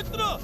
मित्र।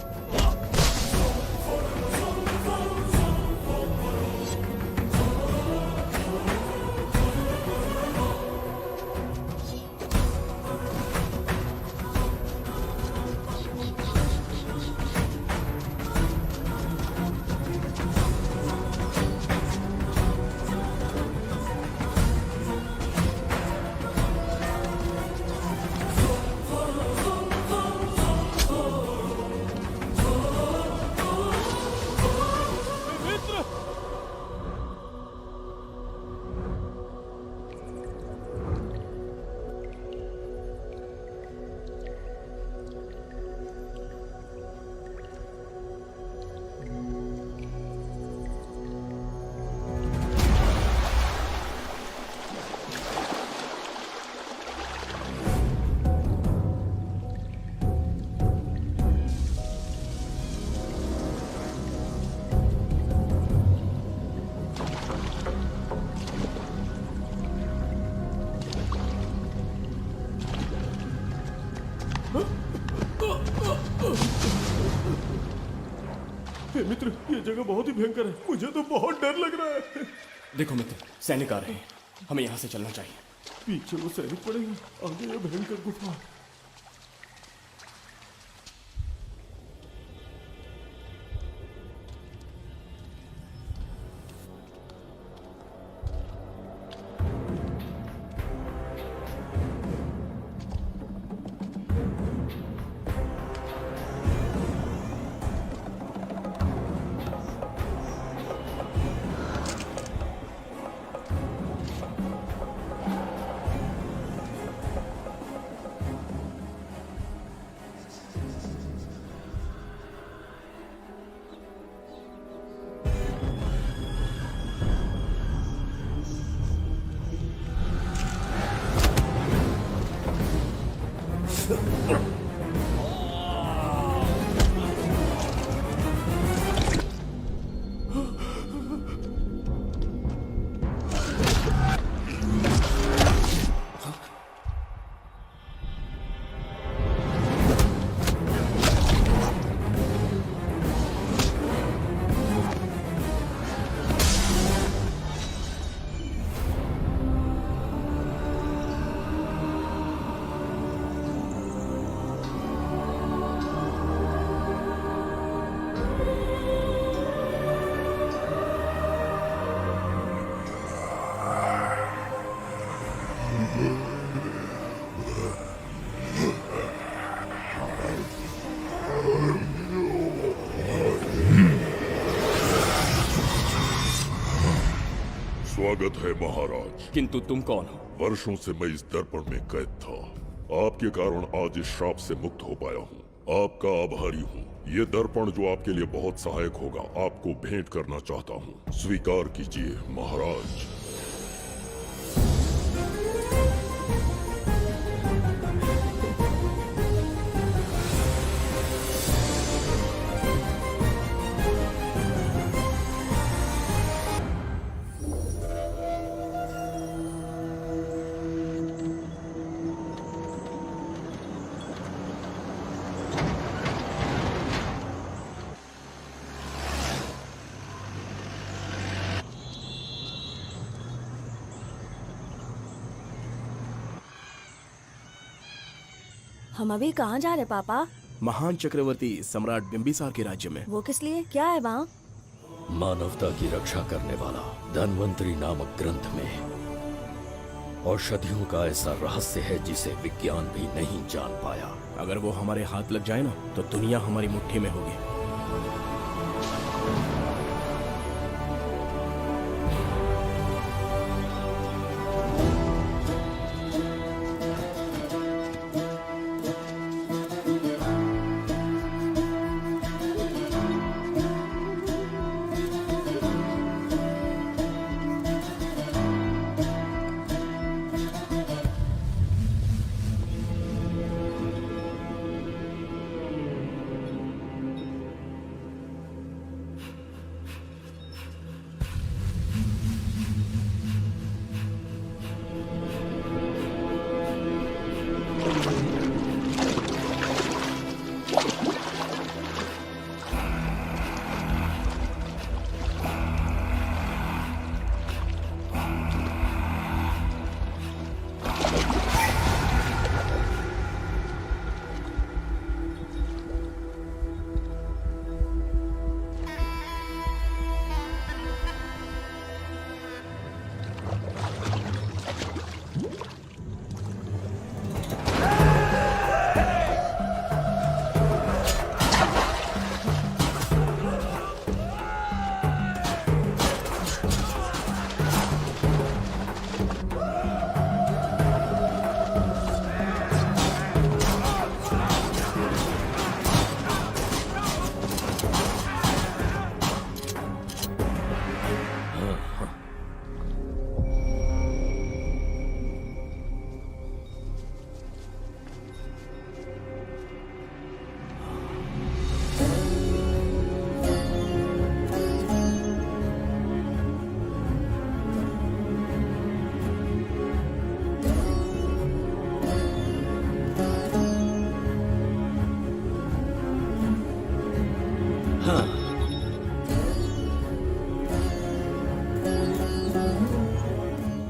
मित्र, ये जगह बहुत ही भयंकर है। मुझे तो बहुत डर लग रहा है। देखो मित्र, सैनिक आ रहे हैं, हमें यहाँ से चलना चाहिए। पीछे वो सैनिक पड़ेंगे, आगे ये भयंकर गुफा। स्वागत है महाराज। किंतु तुम कौन हो? वर्षों से मैं इस दर्पण में कैद था। आपके कारण आज इस श्राप से मुक्त हो पाया हूँ। आपका आभारी हूँ। ये दर्पण जो आपके लिए बहुत सहायक होगा, आपको भेंट करना चाहता हूँ। स्वीकार कीजिए महाराज। हम अभी कहाँ जा रहे पापा? महान चक्रवर्ती सम्राट बिंबिसार के राज्य में। वो किस लिए? क्या है वहाँ? मानवता की रक्षा करने वाला धन्वंतरी नामक ग्रंथ में औषधियों का ऐसा रहस्य है जिसे विज्ञान भी नहीं जान पाया। अगर वो हमारे हाथ लग जाए ना, तो दुनिया हमारी मुट्ठी में होगी।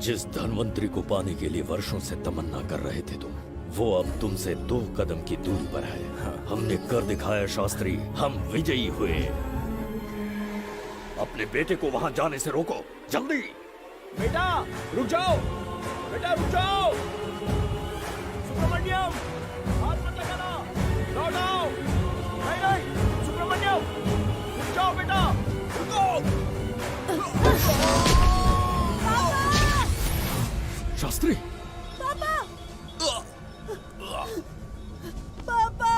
जिस धनवंतरी को पाने के लिए वर्षों से तमन्ना कर रहे थे तुम, वो अब तुमसे 2 कदम की दूरी पर है। हमने कर दिखाया शास्त्री, हम विजयी हुए। अपने बेटे को वहां जाने से रोको, जल्दी। बेटा रुक जाओ, बेटा रुक जाओ। सुब्रमण्यम, हाथ मत लगाना, लौट आओ। नहीं नहीं सुब्रमण्यम, रुक जाओ बेटा, रुको। शास्त्री, पापा पापा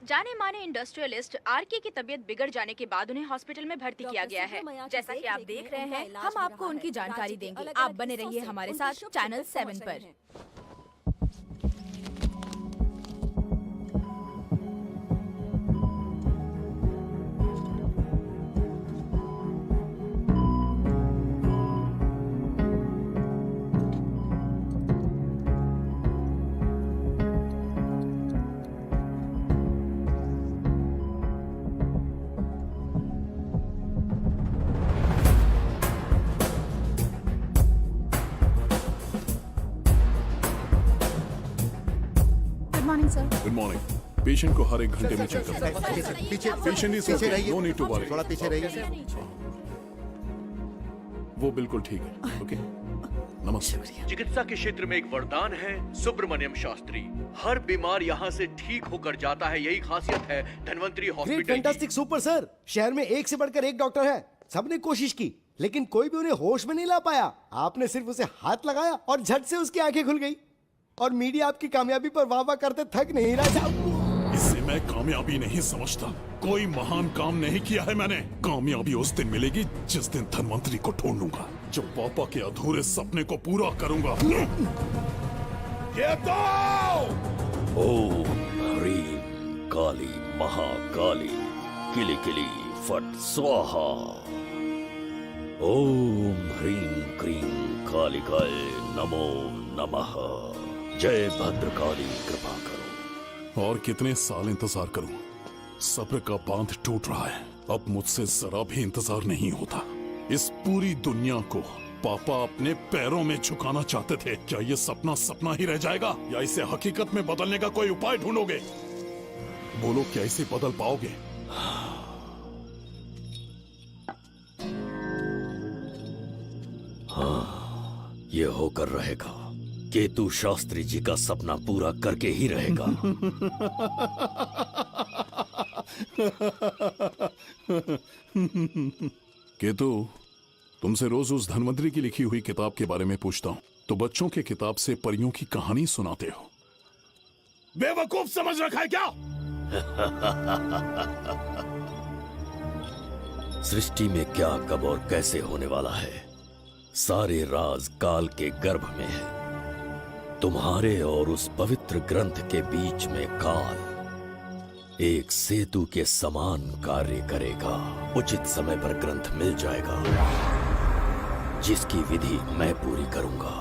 जाने माने इंडस्ट्रियलिस्ट आरके की तबीयत बिगड़ जाने के बाद उन्हें हॉस्पिटल में भर्ती किया गया है। जैसा कि आप देख रहे हैं, हम आपको उनकी जानकारी देंगे। आप बने रहिए हमारे साथ चैनल 7 पर। Good morning. पेशेंट को हर 1 घंटे में चेक करना है। पीछे पेशेंट इज पीछे ओके, रहिए, नो नीड टू वरी। थोड़ा पीछे रहिए। वो बिल्कुल ठीक है। ओके, नमस्ते। चिकित्सा के क्षेत्र में एक वरदान है सुब्रमण्यम शास्त्री। हर बीमार यहाँ से ठीक होकर जाता है, यही खासियत है धनवंतरी ग्रेट, हॉस्पिटल की। Fantastic, super sir. शहर में एक से बढ़कर एक डॉक्टर है। सबने कोशिश की लेकिन कोई भी उन्हें होश में नहीं ला पाया। आपने सिर्फ उसे हाथ लगाया और झट से उसकी आंखें खुल गई। और मीडिया आपकी कामयाबी पर वाह वाह करते थक नहीं रहा। इसे मैं कामयाबी नहीं समझता। कोई महान काम नहीं किया है मैंने। कामयाबी उस दिन मिलेगी जिस दिन धनवंतरी को ढूंढूंगा, जो पापा के अधूरे सपने को पूरा करूंगा। ये तो ओम ह्रीं काली महाकाली किली किली फट स्वाहा। ओम ह्रीं क्रीं कालिकाय नमो नमः। जय भद्रकाली, कृपा करो। और कितने साल इंतजार करूं? सब्र का बांध टूट रहा है। अब मुझसे जरा भी इंतजार नहीं होता। इस पूरी दुनिया को पापा अपने पैरों में झुकाना चाहते थे। क्या ये सपना सपना ही रह जाएगा या इसे हकीकत में बदलने का कोई उपाय ढूंढोगे? बोलो, क्या इसे बदल पाओगे? ये होकर रहेगा। केतु शास्त्री जी का सपना पूरा करके ही रहेगा। केतु, तुमसे रोज उस धनवंतरी की लिखी हुई किताब के बारे में पूछता हूँ तो बच्चों के किताब से परियों की कहानी सुनाते हो। बेवकूफ समझ रखा है क्या? सृष्टि में क्या, कब और कैसे होने वाला है, सारे राज काल के गर्भ में है। तुम्हारे और उस पवित्र ग्रंथ के बीच में काल एक सेतु के समान कार्य करेगा। उचित समय पर ग्रंथ मिल जाएगा, जिसकी विधि मैं पूरी करूंगा।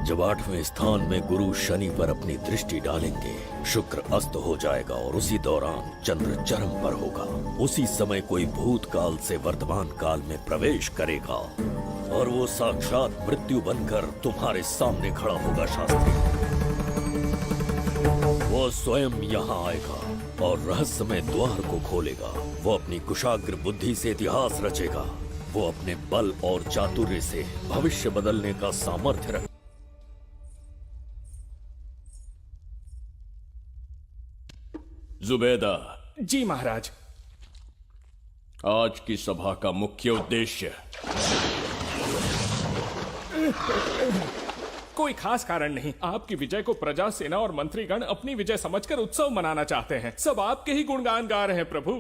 जब 8वें स्थान में गुरु शनि पर अपनी दृष्टि डालेंगे, शुक्र अस्त हो जाएगा और उसी दौरान चंद्र चरम पर होगा। उसी समय कोई भूतकाल से वर्तमान काल में प्रवेश करेगा और वो साक्षात मृत्यु बनकर तुम्हारे सामने खड़ा होगा। शास्त्री, वो स्वयं यहाँ आएगा और रहस्यमय द्वार को खोलेगा। वो अपनी कुशाग्र बुद्धि से इतिहास रचेगा। वो अपने बल और चातुर्य से भविष्य बदलने का सामर्थ्य रख। जुबेदा। जी महाराज। आज की सभा का मुख्य उद्देश्य कोई खास कारण नहीं। आपकी विजय को प्रजा, सेना और मंत्रीगण अपनी विजय समझकर उत्सव मनाना चाहते हैं। सब आपके ही गुणगान गा रहे हैं प्रभु।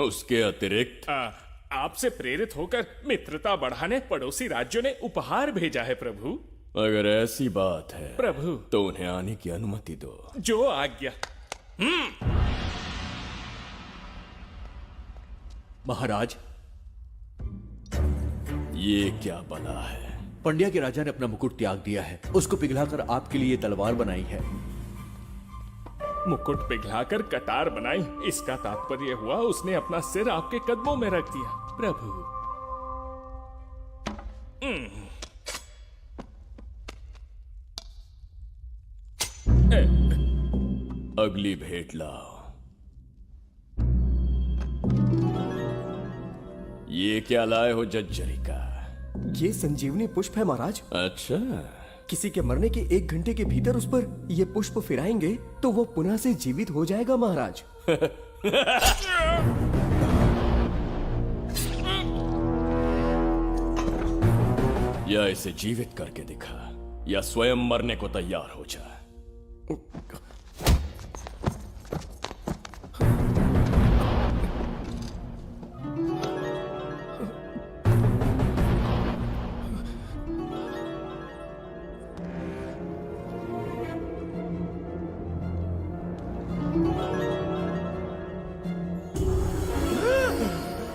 उसके अतिरिक्त आपसे प्रेरित होकर मित्रता बढ़ाने पड़ोसी राज्यों ने उपहार भेजा है प्रभु। अगर ऐसी बात है प्रभु, तो उन्हें आने की अनुमति दो। जो आज्ञा। महाराज, ये क्या बला है? पंड्या के राजा ने अपना मुकुट त्याग दिया है। उसको पिघलाकर आपके लिए तलवार बनाई है। मुकुट पिघलाकर कतार बनाई, इसका तात्पर्य हुआ उसने अपना सिर आपके कदमों में रख दिया प्रभु। अगली भेंट लाओ। ये क्या लाए हो जज्जरी का? ये संजीवनी पुष्प है महाराज। अच्छा, किसी के मरने के 1 घंटे के भीतर उस पर ये पुष्प फिराएंगे तो वो पुनः से जीवित हो जाएगा महाराज। या इसे जीवित करके दिखा, या स्वयं मरने को तैयार हो जा।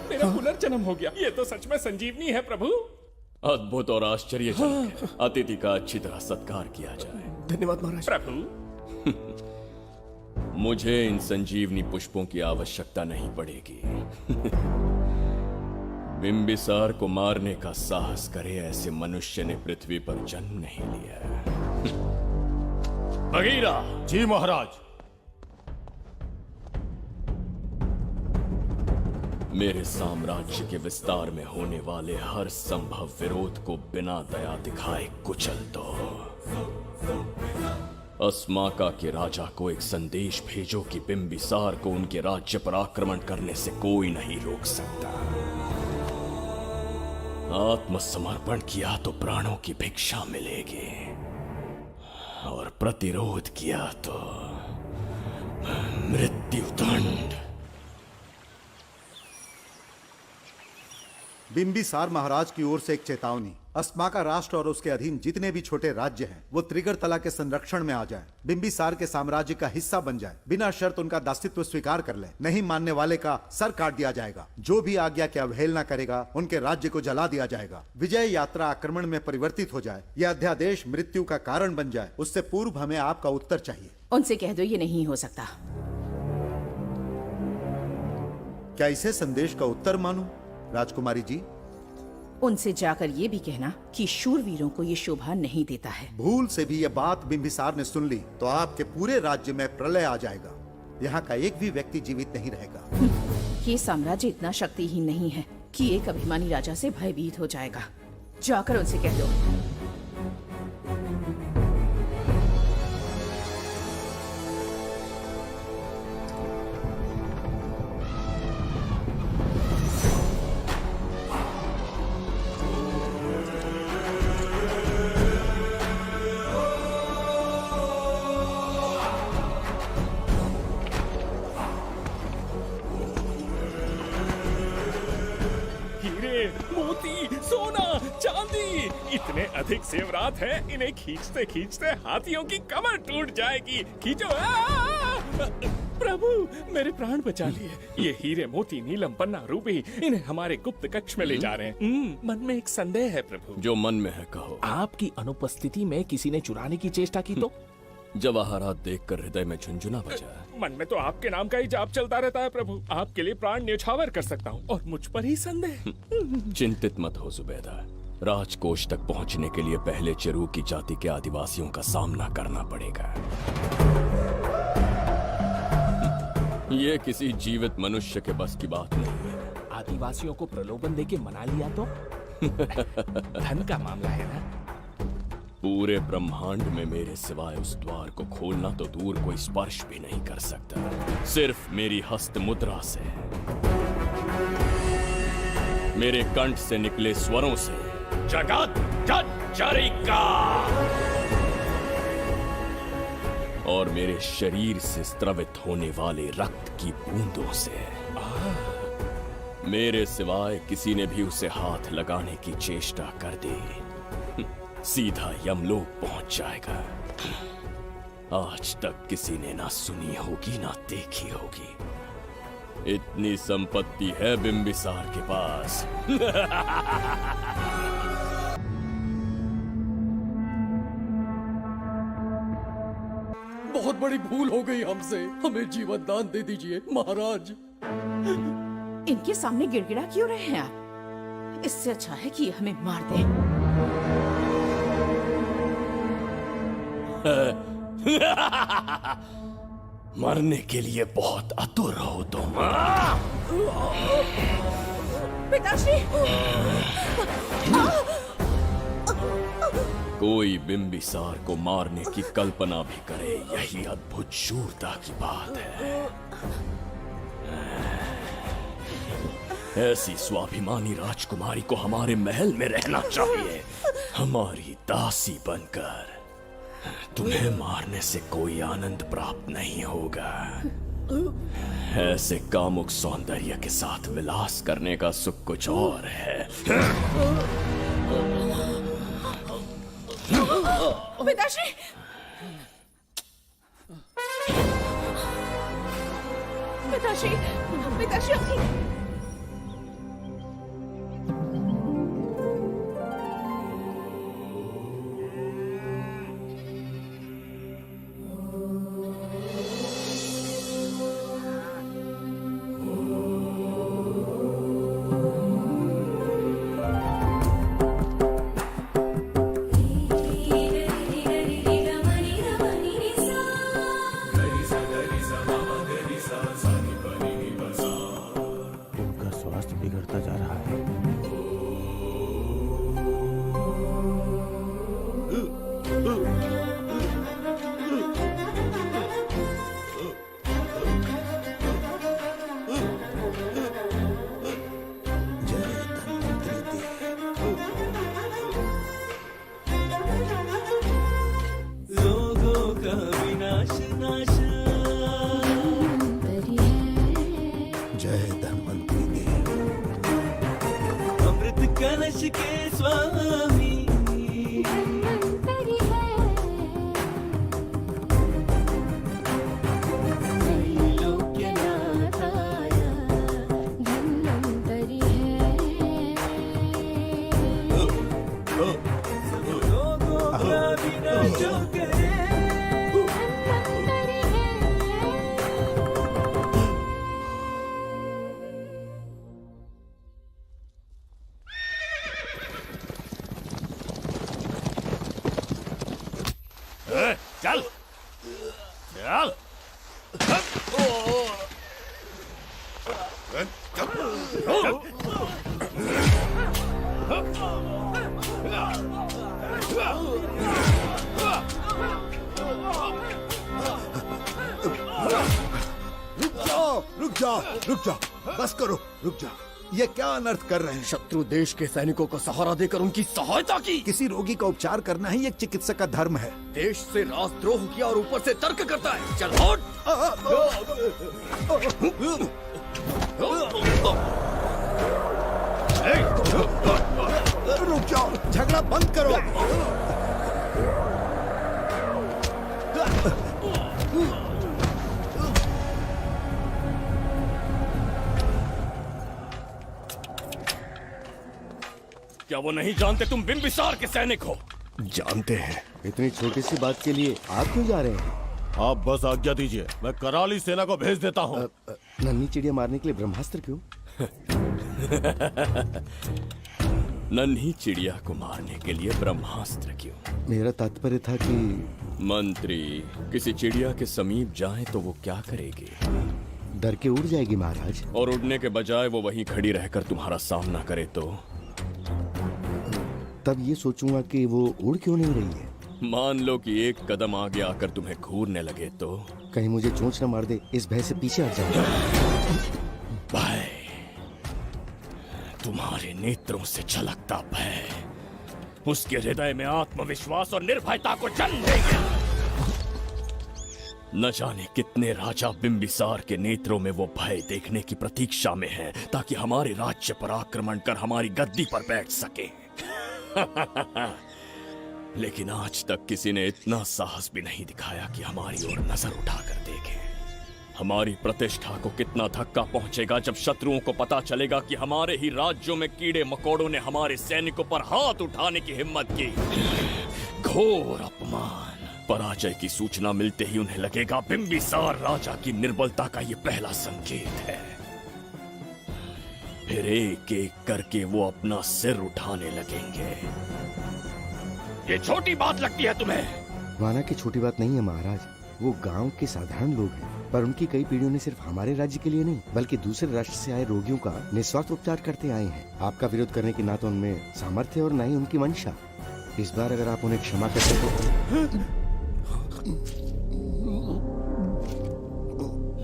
मेरा पुनर्जन्म हो गया। ये तो सच में संजीवनी है प्रभु। अद्भुत और आश्चर्यजनक है। अतिथि का अच्छी तरह सत्कार किया जाए। धन्यवाद महाराज। प्रभु, मुझे इन संजीवनी पुष्पों की आवश्यकता नहीं पड़ेगी। बिंबिसार को मारने का साहस करे ऐसे मनुष्य ने पृथ्वी पर जन्म नहीं लिया। बगीरा। जी महाराज। मेरे साम्राज्य के विस्तार में होने वाले हर संभव विरोध को बिना दया दिखाए कुचल दो। अस्माका के राजा को एक संदेश भेजो कि बिंबिसार को उनके राज्य पर आक्रमण करने से कोई नहीं रोक सकता। आत्मसमर्पण किया तो प्राणों की भिक्षा मिलेगी, और प्रतिरोध किया तो मृत्युदंड। बिंबिसार महाराज की ओर से एक चेतावनी। अस्माका राष्ट्र और उसके अधीन जितने भी छोटे राज्य हैं, वो त्रिगर्तला के संरक्षण में आ जाएं, बिंबिसार के साम्राज्य का हिस्सा बन जाए, बिना शर्त उनका दासत्व स्वीकार कर ले। नहीं मानने वाले का सर काट दिया जाएगा। जो भी आज्ञा की अवहेलना करेगा, उनके राज्य को जला दिया जाएगा। विजय यात्रा आक्रमण में परिवर्तित हो जाए, यह अध्यादेश मृत्यु का कारण बन जाए, उससे पूर्व हमें आपका उत्तर चाहिए। उनसे कह दो ये नहीं हो सकता। क्या इसे संदेश का उत्तर मानूं? राजकुमारी जी, उनसे जाकर ये भी कहना कि शूरवीरों को ये शोभा नहीं देता है। भूल से भी यह बात बिंबिसार ने सुन ली तो आपके पूरे राज्य में प्रलय आ जाएगा। यहाँ का एक भी व्यक्ति जीवित नहीं रहेगा। ये साम्राज्य इतना शक्तिहीन नहीं है कि एक अभिमानी राजा से भयभीत हो जाएगा। जाकर उनसे कह दो। हीरे, मोती, सोना, चांदी, इतने अधिक जेवरात हैं, इन्हें खींचते खींचते हाथियों की कमर टूट जाएगी। खींचो। प्रभु, मेरे प्राण बचा लिए। ये हीरे, मोती, नीलम, पन्ना, रूबी, इन्हें हमारे गुप्त कक्ष में ले जा रहे हैं। मन में एक संदेह है प्रभु। जो मन में है कहो। आपकी अनुपस्थिति में किसी ने चुराने की चेष्टा की तो? जवाहरात देखकर हृदय में झुंझुना बजा। मन में तो आपके नाम का ही जाप चलता रहता है प्रभु। आपके लिए प्राण न्यौछावर कर सकता हूँ और मुझ पर ही संदेह। चिंतित मत हो जुबैदा। राजकोष तक पहुंचने के लिए पहले चिरूकी जाति के आदिवासियों का सामना करना पड़ेगा। ये किसी जीवित मनुष्य के बस की बात नहीं है। आदिवासियों को प्रलोभन देके मना लिया तो? धन का मामला है ना? पूरे ब्रह्मांड में मेरे सिवाय उस द्वार को खोलना तो दूर कोई स्पर्श भी नहीं कर सकता। सिर्फ मेरी हस्त मुद्रा से, मेरे कंठ से निकले स्वरों से जगत जर्जरिका और मेरे शरीर से स्रवित होने वाले रक्त की बूंदों से। मेरे सिवाय किसी ने भी उसे हाथ लगाने की चेष्टा कर दी, सीधा यमलोक पहुंच जाएगा। आज तक किसी ने ना सुनी होगी ना देखी होगी। इतनी संपत्ति है बिंबिसार के पास। बहुत बड़ी भूल हो गई हमसे, हमें जीवन दान दे दीजिए महाराज। इनके सामने गिड़गिड़ा क्यों रहे हैं आप? इससे अच्छा है कि हमें मार दें। मरने के लिए बहुत आतुर हो तुम। पिताश्री! कोई बिंबिसार को मारने की कल्पना भी करे, यही अद्भुत शूरता की बात है। ऐसी स्वाभिमानी राजकुमारी को हमारे महल में रहना चाहिए, हमारी दासी बनकर। तुम्हें मारने से कोई आनंद प्राप्त नहीं होगा। ऐसे कामुक सौंदर्य के साथ विलास करने का सुख कुछ और है। पिताश्री! पिताश्री! पिताश्री! चल चल रुक जाओ, रुक जाओ, बस करो, रुक जाओ। ये क्या अनर्थ कर रहे हैं? शत्रु देश के सैनिकों को सहारा देकर उनकी सहायता की। किसी रोगी का उपचार करना ही एक चिकित्सक का धर्म है। देश से राजद्रोह किया और ऊपर से तर्क करता है। चल हट। रुक जाओ, झगड़ा बंद करो। क्या वो नहीं जानते तुम बिंबिसार के सैनिक हो? जानते हैं। इतनी छोटी सी बात के लिए आप क्यों जा रहे हैं? आप बस आज्ञा दीजिए, मैं कराली सेना को भेज देता हूँ। नन्ही चिड़िया मारने के लिए ब्रह्मास्त्र क्यों? नन्ही चिड़िया को मारने के लिए ब्रह्मास्त्र क्यों? मेरा तात्पर्य था कि मंत्री, किसी चिड़िया के समीप जाए तो वो क्या करेगी? डर के उड़ जाएगी महाराज। और उड़ने के बजाय वो वहीं खड़ी रहकर तुम्हारा सामना करे तो? तब ये सोचूंगा कि वो उड़ क्यों नहीं रही है। मान लो कि एक कदम आगे आकर तुम्हें घूरने लगे तो? कहीं मुझे चोंच न मार दे, इस भय से पीछे हट जाऊंगा। भय, तुम्हारे नेत्रों से झलकता भय उसके हृदय में आत्मविश्वास और निर्भयता को जन्म देगा। न जाने कितने राजा बिंबिसार के नेत्रों में वो भय देखने की प्रतीक्षा में है, ताकि हमारे राज्य पर आक्रमण कर हमारी गद्दी पर बैठ सके। लेकिन आज तक किसी ने इतना साहस भी नहीं दिखाया कि हमारी ओर नजर उठाकर देखे। हमारी प्रतिष्ठा को कितना धक्का पहुंचेगा जब शत्रुओं को पता चलेगा कि हमारे ही राज्यों में कीड़े मकोड़ों ने हमारे सैनिकों पर हाथ उठाने की हिम्मत की। घोर अपमान। पराजय की सूचना मिलते ही उन्हें लगेगा बिंबिसार राजा की निर्बलता का ये पहला संकेत है। फिर एक एक करके वो अपना सिर उठाने लगेंगे। ये छोटी बात लगती है तुम्हें? माना कि छोटी बात नहीं है महाराज। वो गांव के साधारण लोग हैं, पर उनकी कई पीढ़ियों ने सिर्फ हमारे राज्य के लिए नहीं बल्कि दूसरे राष्ट्र से आए रोगियों का निस्वार्थ उपचार करते आए हैं। आपका विरोध करने की ना तो उनमें सामर्थ्य और ना ही उनकी मंशा। इस बार अगर आप उन्हें क्षमा करते तो।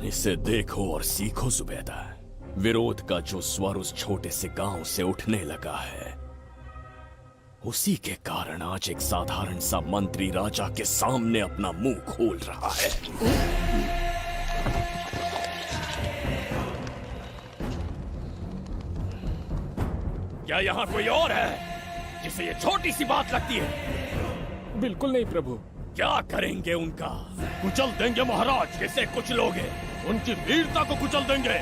इसे देखो और सीखो जुबैदा। विरोध का जो स्वर उस छोटे से गांव से उठने लगा है, उसी के कारण आज एक साधारण सा मंत्री राजा के सामने अपना मुंह खोल रहा है। क्या यहाँ कोई और है जिसे ये छोटी सी बात लगती है? बिल्कुल नहीं प्रभु। क्या करेंगे उनका? कुचल देंगे महाराज। कैसे कुचलोगे? उनकी वीरता को कुचल देंगे।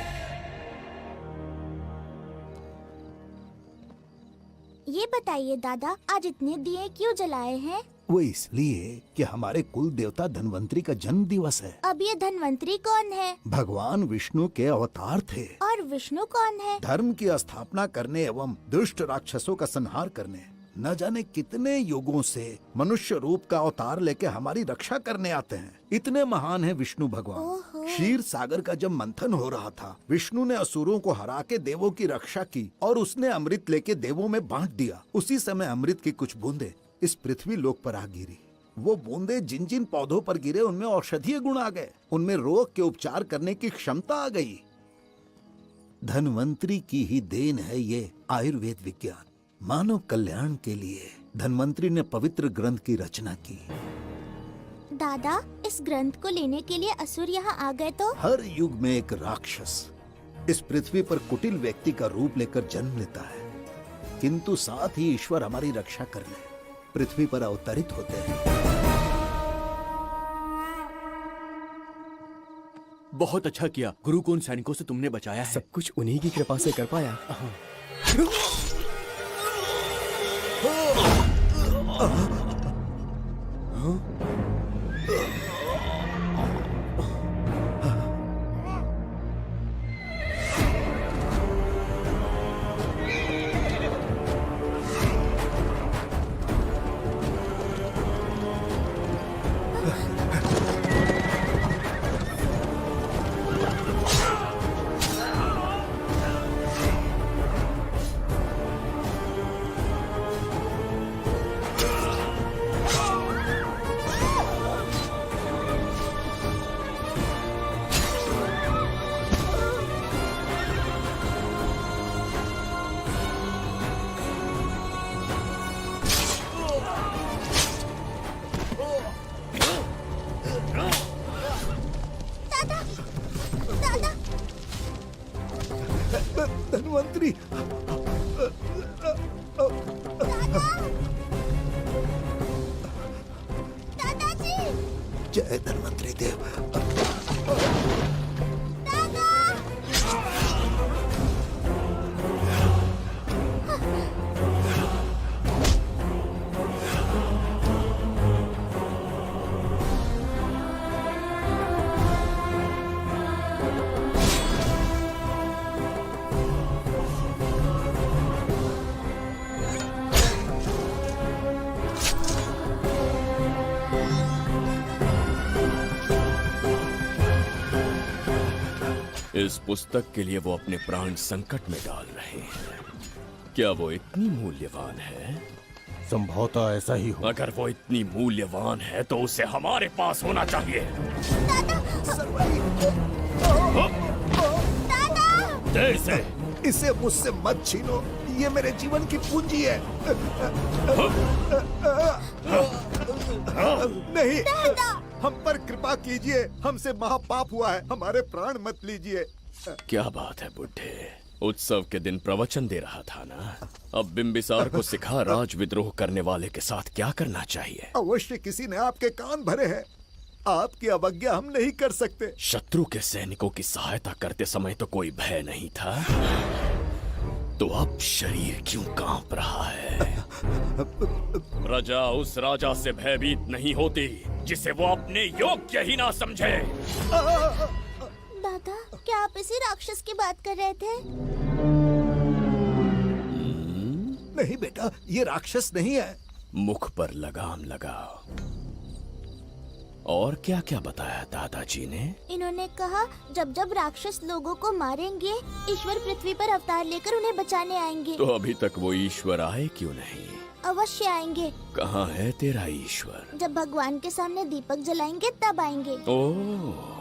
ये बताइए दादा, आज इतने दिए क्यों जलाए हैं? वो इसलिए कि हमारे कुल देवता धन्वंतरी का जन्म दिवस है। अब ये धन्वंतरी कौन है? भगवान विष्णु के अवतार थे। और विष्णु कौन है? धर्म की स्थापना करने एवं दुष्ट राक्षसों का संहार करने न जाने कितने युगों से मनुष्य रूप का अवतार लेके हमारी रक्षा करने आते हैं। इतने महान है विष्णु भगवान। क्षीर सागर का जब मंथन हो रहा था, विष्णु ने असुरों को हरा के देवों की रक्षा की और उसने अमृत लेके देवों में बांट दिया। उसी समय अमृत की कुछ बूंदे इस पृथ्वी लोक पर आ गिरी। वो बूंदे जिन जिन पौधों पर गिरे उनमें औषधीय गुण आ गए, उनमें रोग के उपचार करने की क्षमता आ गई। धन्वंतरी की ही देन है ये आयुर्वेद विज्ञान। मानव कल्याण के लिए धन्वंतरी ने पवित्र ग्रंथ की रचना की। दादा, इस ग्रंथ को लेने के लिए असुर यहाँ आ गए तो? हर युग में एक राक्षस इस पृथ्वी पर कुटिल व्यक्ति का रूप लेकर जन्म लेता है, किंतु साथ ही ईश्वर हमारी रक्षा करने पृथ्वी पर अवतरित होते हैं। बहुत अच्छा किया गुरु को उन सैनिकों से तुमने बचाया है। सब कुछ उन्हीं की कृपा से कर पाया। धन्वंतरी। दादाजी, जय धन्वंतरी देव। इस पुस्तक के लिए वो अपने प्राण संकट में डाल रहे हैं। क्या वो इतनी मूल्यवान है? संभवतः ऐसा ही हो। अगर वो इतनी मूल्यवान है तो उसे हमारे पास होना चाहिए। दे इसे। इसे मुझसे मत छीनो, ये मेरे जीवन की पूंजी है। नहीं, हम पर कृपा कीजिए, हमसे महापाप हुआ है, हमारे प्राण मत लीजिए। क्या बात है बुड्ढे, उत्सव के दिन प्रवचन दे रहा था ना। अब बिंबिसार को सिखा राज विद्रोह करने वाले के साथ क्या करना चाहिए। अवश्य किसी ने आपके कान भरे हैं, आपकी अवज्ञा हम नहीं कर सकते। शत्रु के सैनिकों की सहायता करते समय तो कोई भय नहीं था, तो अब शरीर क्यों कांप रहा है? प्रजा उस राजा से भयभीत नहीं होती जिसे वो अपने योग्य ही ना समझे। दादा, क्या आप इसी राक्षस की बात कर रहे थे? नहीं बेटा, ये राक्षस नहीं है। मुख पर लगाम लगाओ। और क्या क्या बताया दादाजी ने? इन्होंने कहा जब जब राक्षस लोगों को मारेंगे, ईश्वर पृथ्वी पर अवतार लेकर उन्हें बचाने आएंगे। तो अभी तक वो ईश्वर आए क्यों नहीं? अवश्य आएंगे। कहाँ है तेरा ईश्वर? जब भगवान के सामने दीपक जलाएंगे तब आएंगे। ओह,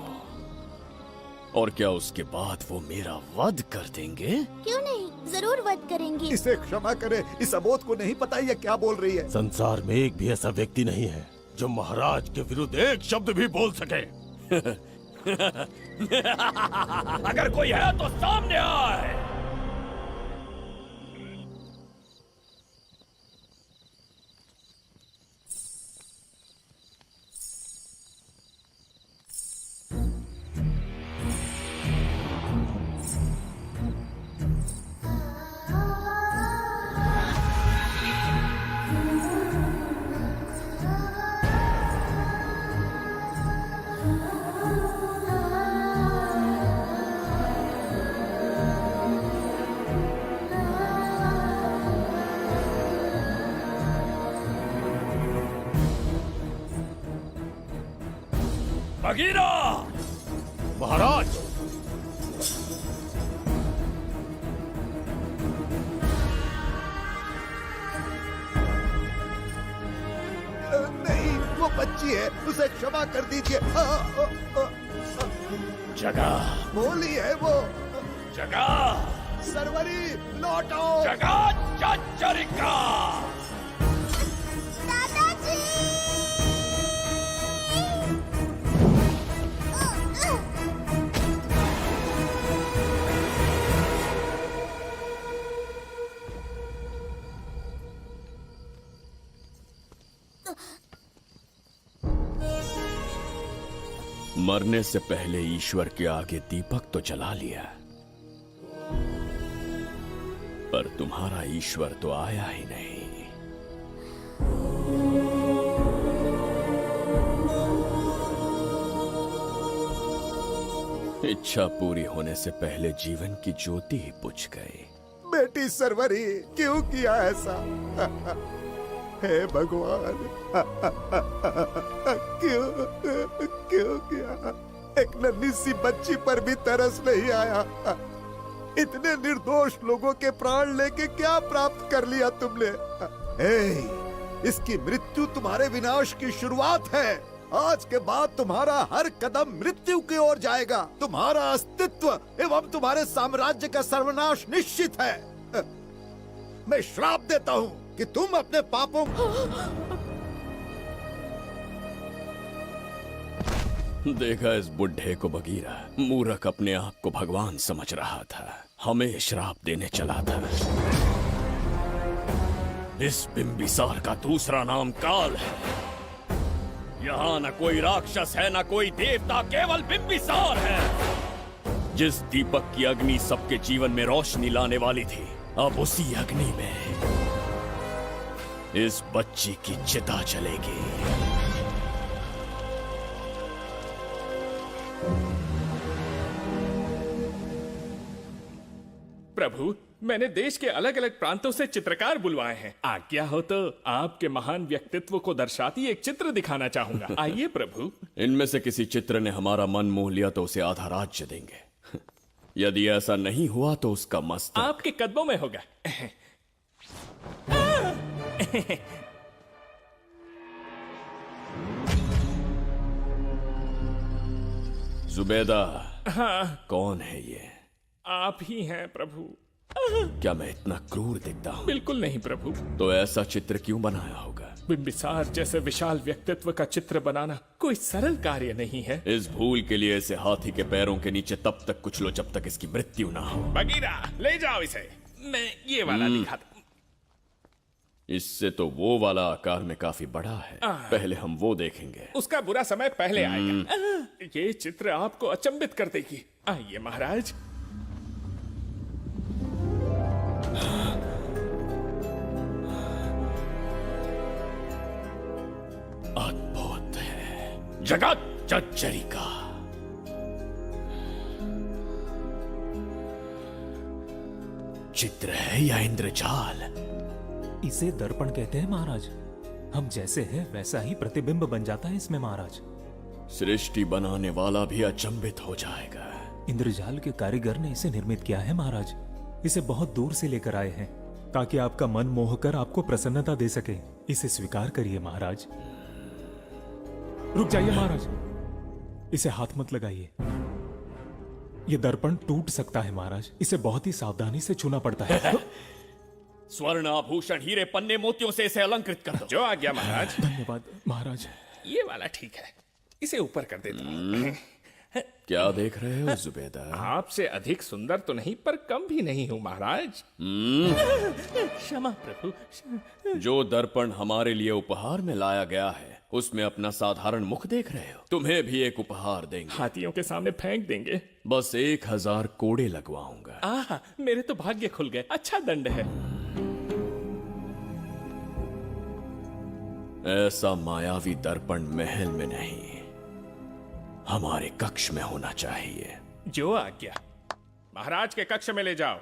और क्या उसके बाद वो मेरा वध कर देंगे? क्यों नहीं, जरूर वध करेंगे। इसे क्षमा करे, इस अबोध को नहीं पता ये क्या बोल रही है। संसार में एक भी ऐसा व्यक्ति नहीं है जो महाराज के विरुद्ध एक शब्द भी बोल सके। अगर कोई है तो सामने आए। बगीरा! महाराज, नहीं, वो बच्ची है, उसे क्षमा कर दीजिए। जगह बोली है वो। जगह सरवरी लौटो। जगह चचरिका। दादाजी! मरने से पहले ईश्वर के आगे दीपक तो जला लिया, पर तुम्हारा ईश्वर तो आया ही नहीं। इच्छा पूरी होने से पहले जीवन की ज्योति ही बुझ गई। बेटी सरवरी, क्यों किया ऐसा? हे भगवान, क्यों किया? एक नन्ही सी बच्ची पर भी तरस नहीं आया। इतने निर्दोष लोगों के प्राण लेके क्या प्राप्त कर लिया तुमने? इसकी मृत्यु तुम्हारे विनाश की शुरुआत है। आज के बाद तुम्हारा हर कदम मृत्यु की ओर जाएगा। तुम्हारा अस्तित्व एवं तुम्हारे साम्राज्य का सर्वनाश निश्चित है। मैं श्राप देता हूँ कि तुम अपने पापों देखा इस बुढ़े को बगीरा, मूर्ख अपने आप को भगवान समझ रहा था, हमें श्राप देने चला था। इस बिंबिसार का दूसरा नाम काल है। यहाँ न कोई राक्षस है न कोई देवता, केवल बिंबिसार है। जिस दीपक की अग्नि सबके जीवन में रोशनी लाने वाली थी, अब उसी अग्नि में इस बच्ची की चिता जलेगी। प्रभु, मैंने देश के अलग अलग प्रांतों से चित्रकार बुलवाए हैं। आज्ञा हो तो आपके महान व्यक्तित्व को दर्शाती एक चित्र दिखाना चाहूंगा। आइए प्रभु। इनमें से किसी चित्र ने हमारा मन मोह लिया तो उसे आधा राज्य देंगे। यदि ऐसा नहीं हुआ तो उसका मस्तक आपके कदमों में होगा। जुबैदा, हाँ, कौन है ये? आप ही हैं प्रभु। क्या मैं इतना क्रूर दिखता हूँ? बिल्कुल नहीं प्रभु। तो ऐसा चित्र क्यों बनाया होगा? बिंबिसार जैसे विशाल व्यक्तित्व का चित्र बनाना कोई सरल कार्य नहीं है। इस भूल के लिए इसे हाथी के पैरों के नीचे तब तक कुचलो जब तक इसकी मृत्यु ना हो। बगीरा, ले जाओ इसे। मैं ये वाला दिखाता। इससे तो वो वाला आकार में काफी बड़ा है। पहले हम वो देखेंगे। उसका बुरा समय पहले आएगा। ये चित्र आपको अचंभित कर देगी। आइए महाराज। अद्भुत है, जगत जज्जरी का। चित्र है या इंद्रजाल? इसे दर्पण कहते हैं महाराज। हम जैसे हैं वैसा ही प्रतिबिंब बन जाता है इसमें महाराज। सृष्टि बनाने वाला भी अचंभित हो जाएगा। इंद्रजाल के कारीगर ने इसे निर्मित किया है महाराज। इसे बहुत दूर से लेकर आए हैं ताकि आपका मन मोह कर आपको प्रसन्नता दे सके। इसे स्वीकार करिए महाराज। रुक जाइए महाराज, इसे हाथ मत लगाइए। ये दर्पण टूट सकता है महाराज। इसे बहुत ही सावधानी से छूना पड़ता है। स्वर्ण आभूषण हीरे पन्ने मोतियों से इसे अलंकृत कर दो। जो आ गया महाराज। धन्यवाद महाराज। ये वाला ठीक है, इसे ऊपर कर देता हूं। क्या देख रहे हो जुबैदा? आपसे अधिक सुंदर तो नहीं पर कम भी नहीं हूं महाराज। क्षमा प्रभु। जो दर्पण हमारे लिए उपहार में लाया गया है उसमें अपना साधारण मुख देख रहे हो? तुम्हें भी एक उपहार देंगे। हाथियों के सामने फेंक देंगे। बस 1000 कोड़े लगवाऊंगा। आहा, मेरे तो भाग्य खुल गए। अच्छा दंड है। ऐसा मायावी दर्पण महल में नहीं, हमारे कक्ष में होना चाहिए। जो आज्ञा। महाराज के कक्ष में ले जाओ।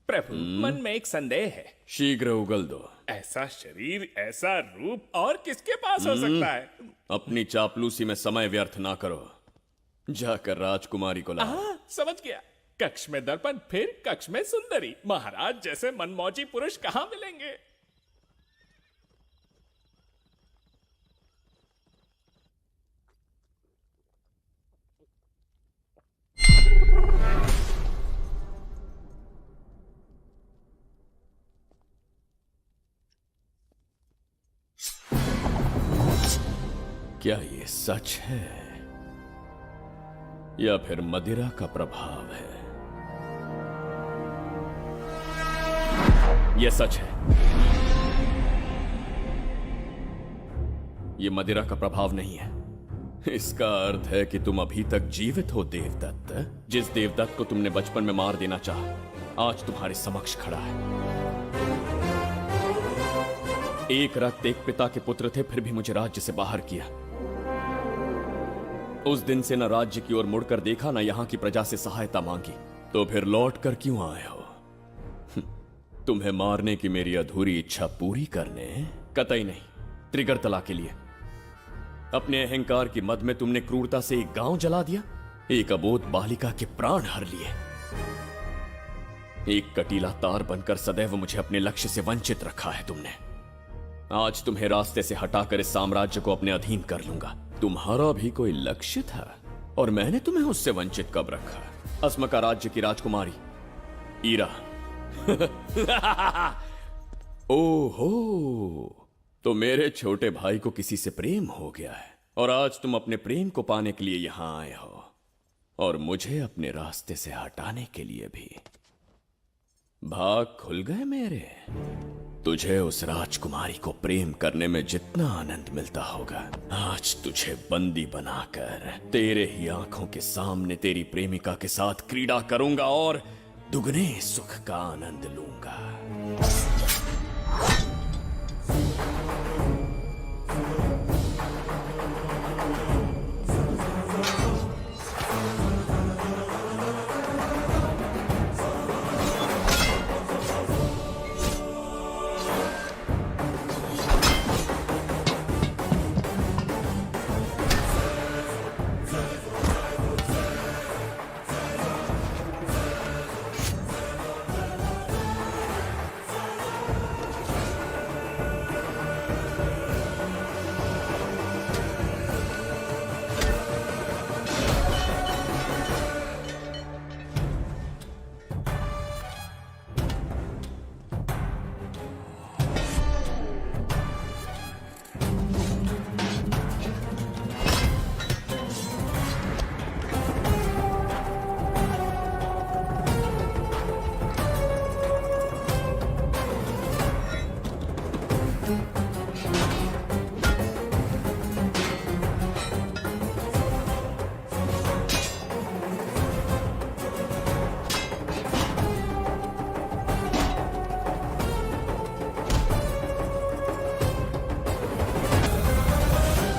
प्रभु, मन में एक संदेह है। शीघ्र उगल दो। ऐसा शरीर, ऐसा रूप और किसके पास हो सकता है? अपनी चापलूसी में समय व्यर्थ ना करो। जाकर राजकुमारी को लाओ। समझ गया। कक्ष में दर्पण, फिर कक्ष में सुंदरी। महाराज जैसे मनमौजी पुरुष कहां मिलेंगे? क्या ये सच है या फिर मदिरा का प्रभाव है? यह सच है। यह मदिरा का प्रभाव नहीं है। इसका अर्थ है कि तुम अभी तक जीवित हो देवदत्त। जिस देवदत्त को तुमने बचपन में मार देना चाहा, आज तुम्हारे समक्ष खड़ा है। एक रक्त एक पिता के पुत्र थे, फिर भी मुझे राज्य से बाहर किया। उस दिन से न राज्य की ओर मुड़कर देखा, न यहां की प्रजा से सहायता मांगी। तो फिर लौट कर क्यों आए हो? तुम्हें मारने की मेरी अधूरी इच्छा पूरी करने? कतई नहीं, त्रिगर्तला के लिए। अपने अहंकार की मद में तुमने क्रूरता से एक गांव जला दिया, एक अबोध बालिका के प्राण हर लिए। एक कटीला तार बनकर सदैव मुझे अपने लक्ष्य से वंचित रखा है तुमने। आज तुम्हें रास्ते से हटाकर इस साम्राज्य को अपने अधीन कर लूंगा। तुम्हारा भी कोई लक्ष्य था और मैंने तुम्हें उससे वंचित कब रखा? अस्मका राज्य की राजकुमारी ईरा, ओहो, तो मेरे छोटे भाई को किसी से प्रेम हो गया है और आज तुम अपने प्रेम को पाने के लिए यहां आए हो और मुझे अपने रास्ते से हटाने के लिए भी। भाग खुल गए मेरे। तुझे उस राजकुमारी को प्रेम करने में जितना आनंद मिलता होगा, आज तुझे बंदी बनाकर तेरे ही आंखों के सामने तेरी प्रेमिका के साथ क्रीड़ा करूंगा और दुगने सुख का आनंद लूंगा।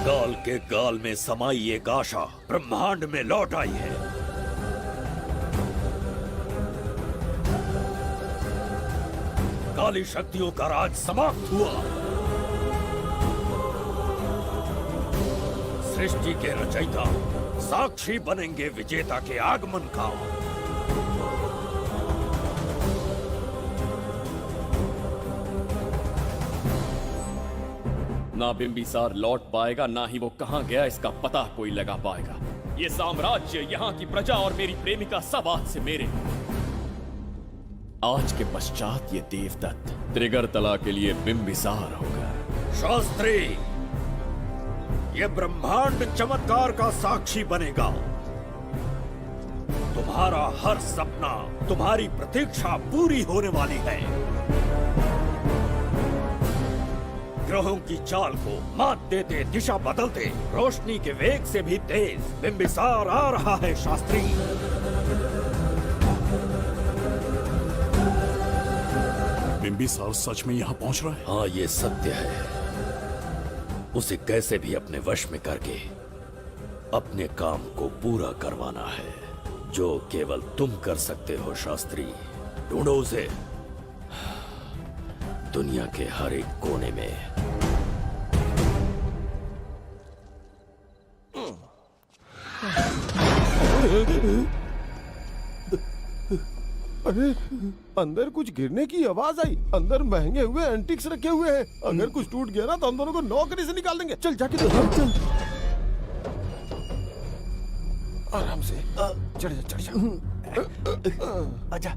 काल के गाल में समाई एक आशा ब्रह्मांड में लौट आई है। काली शक्तियों का राज समाप्त हुआ। सृष्टि के रचयिता साक्षी बनेंगे विजेता के आगमन का। ना बिंबिसार लौट पाएगा, ना ही वो कहां गया इसका पता कोई लगा पाएगा। ये साम्राज्य, यहाँ की प्रजा और मेरी प्रेमिका सब आज से मेरे। आज के पश्चात ये देवदत्त त्रिगर्तला के लिए बिंबिसार होगा। शास्त्री, ये ब्रह्मांड चमत्कार का साक्षी बनेगा। तुम्हारा हर सपना, तुम्हारी प्रतीक्षा पूरी होने वाली है। ग्रहों की चाल को मात देते, दिशा बदलते, रोशनी के वेग से भी तेज बिंबिसार आ रहा है शास्त्री। बिंबिसार सच में यहाँ पहुँच रहा है? हाँ, ये सत्य है। उसे कैसे भी अपने वश में करके अपने काम को पूरा करवाना है, जो केवल तुम कर सकते हो शास्त्री। ढूंढो उसे दुनिया के हर एक कोने में। अरे, अंदर कुछ गिरने की आवाज आई। अंदर महंगे हुए एंटिक्स रखे हुए हैं। अगर कुछ टूट गया ना तो हम दोनों को नौकरी से निकाल देंगे। चल जाके देख। चल आराम से चढ़ जा, चढ़ जा। आजा।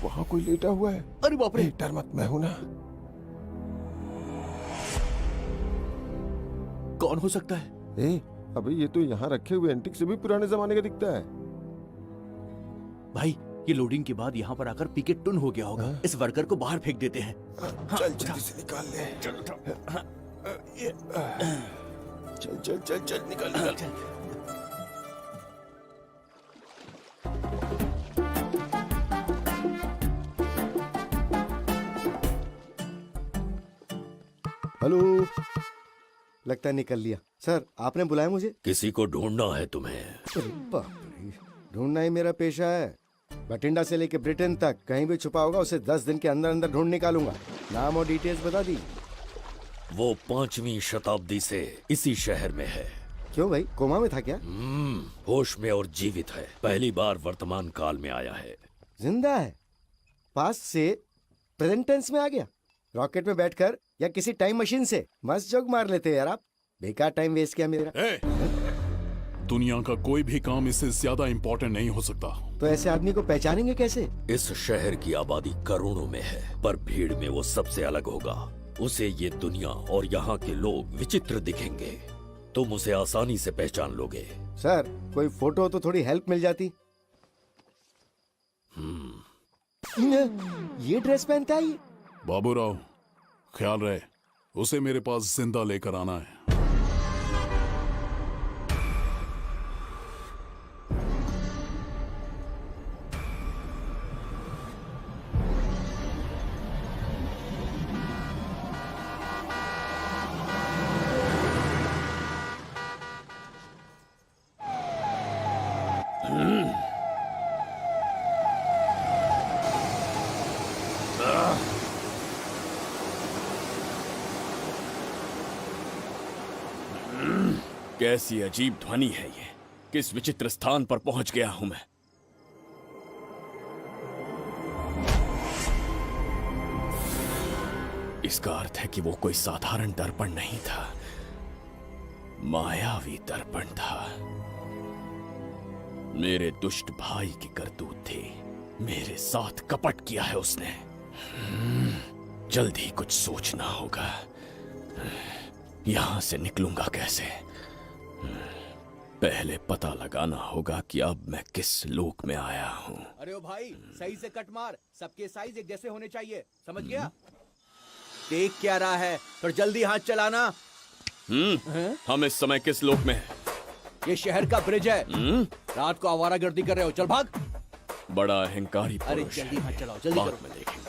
वहाँ कोई लेटा हुआ है। अरे बाप रे! डर मत, मैं हूं ना। कौन हो सकता है? अबे ये तो यहाँ रखे हुए एंटिक से भी पुराने जमाने का दिखता है। भाई, ये लोडिंग के बाद यहाँ पर आकर पिकेट टुन हो गया होगा। इस वर्कर को बाहर फेंक देते हैं। चल जल्दी से निकाल ले। चल चल चल चल निकाल। हेलो, लगता है निकल लिया। सर, आपने बुलाया मुझे? किसी को ढूंढना है तुम्हें। अरे बाप रे, ढूंढना ही मेरा पेशा है। बठिंडा से लेके ब्रिटेन तक कहीं भी छुपा होगा उसे 10 दिन के अंदर अंदर ढूंढ निकालूंगा। नाम और डिटेल्स बता दी। वो 5वीं शताब्दी से इसी शहर में है। क्यों भाई, कोमा में था क्या? होश में और जीवित है। पहली बार वर्तमान काल में आया है। जिंदा है? पास्ट से प्रेजेंट टेंस में आ गया? रॉकेट में बैठकर या किसी टाइम मशीन से? मस्त जोक मार लेते यार आप। बेकार टाइम वेस्ट किया मेरा। दुनिया का कोई भी काम इससे ज्यादा इम्पोर्टेंट नहीं हो सकता। तो ऐसे आदमी को पहचानेंगे कैसे? इस शहर की आबादी करोड़ों में है, पर भीड़ में वो सबसे अलग होगा। उसे ये दुनिया और यहाँ के लोग विचित्र दिखेंगे। तुम उसे आसानी से पहचान लोगे। सर, कोई फोटो हो तो थोड़ी हेल्प मिल जाती। ये ड्रेस पहनता है ये? बाबूराव, ख्याल रहे, उसे मेरे पास जिंदा लेकर आना है। कैसी अजीब ध्वनि है ये? किस विचित्र स्थान पर पहुंच गया हूं मैं? इसका अर्थ है कि वो कोई साधारण दर्पण नहीं था, मायावी दर्पण था। मेरे दुष्ट भाई की करतूत थी। मेरे साथ कपट किया है उसने। जल्द ही कुछ सोचना होगा। यहां से निकलूंगा कैसे? पहले पता लगाना होगा कि अब मैं किस लोक में आया हूँ। अरे ओ भाई, सही से कट मार, सबके साइज एक जैसे होने चाहिए, समझ गया? देख क्या रहा है, पर जल्दी हाथ चलाना। हम इस समय किस लोक में हैं? ये शहर का ब्रिज है। रात को आवारागर्दी कर रहे हो, चल भाग। बड़ा अहंकारी अरे पुरुष जल्दी है। हाथ चलाओ, जल्दी बाद करो। में देखेंगे।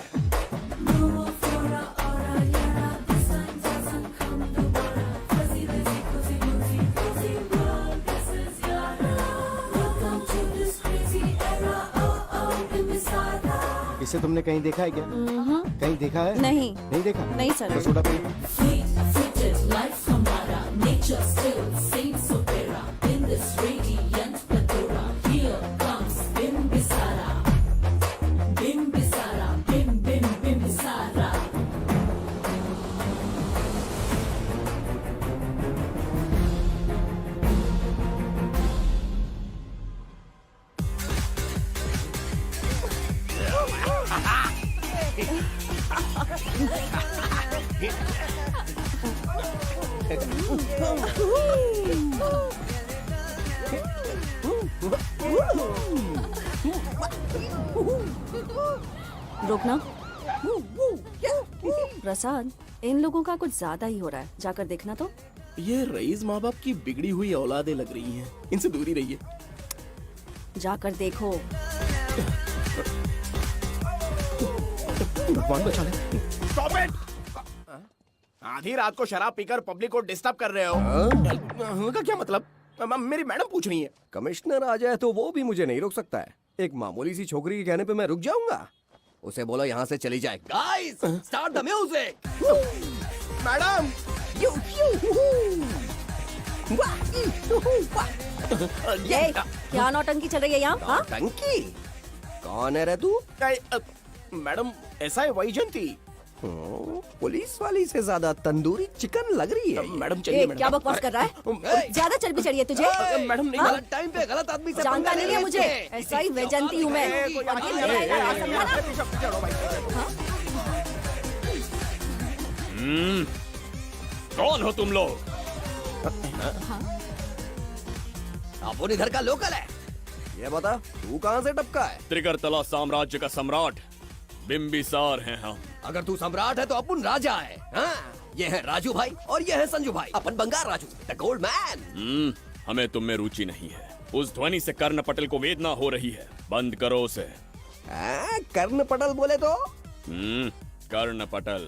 इसे तुमने कहीं देखा है क्या? कहीं देखा है? नहीं। नहीं देखा? नहीं सर। तो सोडा पिए। रोकना। प्रसाद, इन लोगों का कुछ ज्यादा ही हो रहा है, जाकर देखना तो। ये रईस माँ बाप की बिगड़ी हुई औलादें लग रही हैं। इनसे दूरी रहिए। जाकर देखो। भगवान बचा ले। Stop it! आधी रात को शराब पीकर पब्लिक को डिस्टर्ब कर रहे हो। का क्या मतलब? मेरी मैडम पूछ रही है। कमिश्नर आ जाए तो वो भी मुझे नहीं रोक सकता है। एक मामूली सी छोकरी के कहने पे मैं रुक जाऊंगा? उसे बोलो यहाँ से चली जाए। Guys, start the music. Madam, ये क्या नौटंकी चल रही है यहाँ? हाँ? टंकी? कौन है रे तू? मैडम, ऐसा है वैजयंती। पुलिस वाली से ज्यादा तंदूरी चिकन लग रही है। मैडम चलिए। क्या बकवास कर रहा है? ज्यादा चर्बी चढ़ी है तुझे? मैडम नहीं। गलत टाइम पे गलत आदमी से जानता नहीं है मुझे, ऐसा ही वैजयंती हूँ मैं। कौन हो तुम लोग? अपन इधर का लोकल है। ये बता, तू कहाँ से टपका है? त्रिगर्तला साम्राज्य का सम्राट बिंबिसार हैं हम। अगर तू सम्राट है तो अपन राजा है। हाँ? ये है राजू भाई और ये है संजू भाई, अपन बंगार राजू, द गोल्ड मैन। हमें तुम में रुचि नहीं है। उस ध्वनि से कर्ण पटल को वेदना हो रही है, बंद करो उसे। कर्ण पटल बोले तो? कर्ण पटल।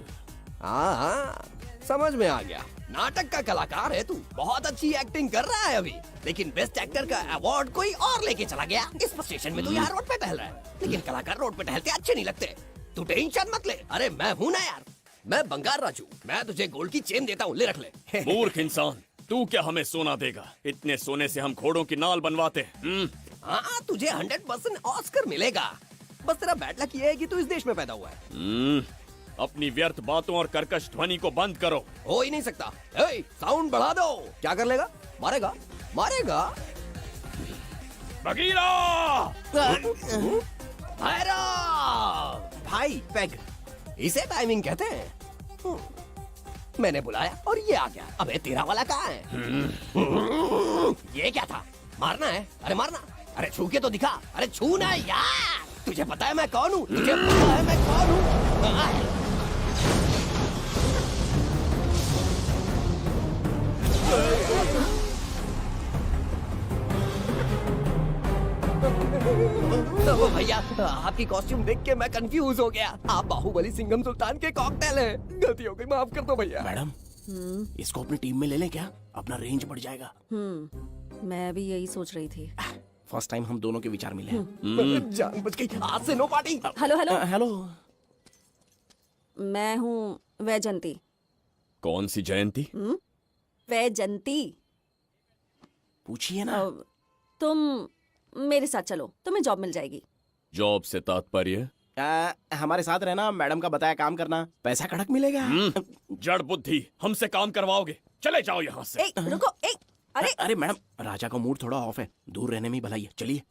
हाँ, समझ में आ गया। नाटक का कलाकार है तू, बहुत अच्छी एक्टिंग कर रहा है अभी, लेकिन बेस्ट एक्टर का अवार्ड कोई और लेके चला गया। इस स्टेशन में तू यहाँ रोड पे टहल रहा है, लेकिन कलाकार रोड पे टहलते अच्छे नहीं लगते। तू टेंशन मत ले। अरे मैं हूँ ना यार, मैं बंगार राजू। मैं तुझे गोल्ड की चेन देता हूँ, ले रख ले। मूर्ख इंसान, तू क्या हमें सोना देगा? इतने सोने से हम घोड़ों की नाल बनवाते हैं। हाँ, तुझे 100% ऑस्कर मिलेगा। बस तेरा बैड लक ये है कि तू इस देश में पैदा हुआ है। अपनी व्यर्थ बातों और कर्कश ध्वनि को बंद करो। हो ही नहीं सकता। साउंड बढ़ा दो। क्या कर लेगा? मारेगा? मारेगा? बगीरा! अरे भाई पैग, इसे टाइमिंग कहते हैं। मैंने बुलाया और ये आ गया। अबे तेरा वाला कहाँ है? ये क्या था? मारना है? अरे मारना। अरे छू के तो दिखा। अरे छू ना यार। तुझे पता है मैं कौन हूँ? तुझे पता है मैं कौन हूँ? तो भैया, आपकी कॉस्ट्यूम देख के मैं कंफ्यूज हो गया। आप बाहुबली सिंघम सुल्तान के कॉकटेल हैं। गलती हो गई, माफ कर दो भैया। मैडम, इसको अपनी टीम में ले लें क्या? अपना रेंज बढ़ जाएगा। मैं भी यही सोच रही थी। फर्स्ट टाइम हम दोनों के विचार मिले हैं। जान बच गई। आज से no party. Hello hello hello, मैं हूँ वैजंती। कौन सी जयंती? वैजंती। पूछिए ना। तुम मेरे साथ चलो, तुम्हें जॉब मिल जाएगी। जॉब से तात्पर्य? हमारे साथ रहना, मैडम का बताया काम करना, पैसा कड़क मिलेगा। जड़ बुद्धि, हमसे काम करवाओगे? चले जाओ यहाँ से। रुको, अरे अरे मैडम, राजा का मूड थोड़ा ऑफ है, दूर रहने में ही भलाई है। चलिए।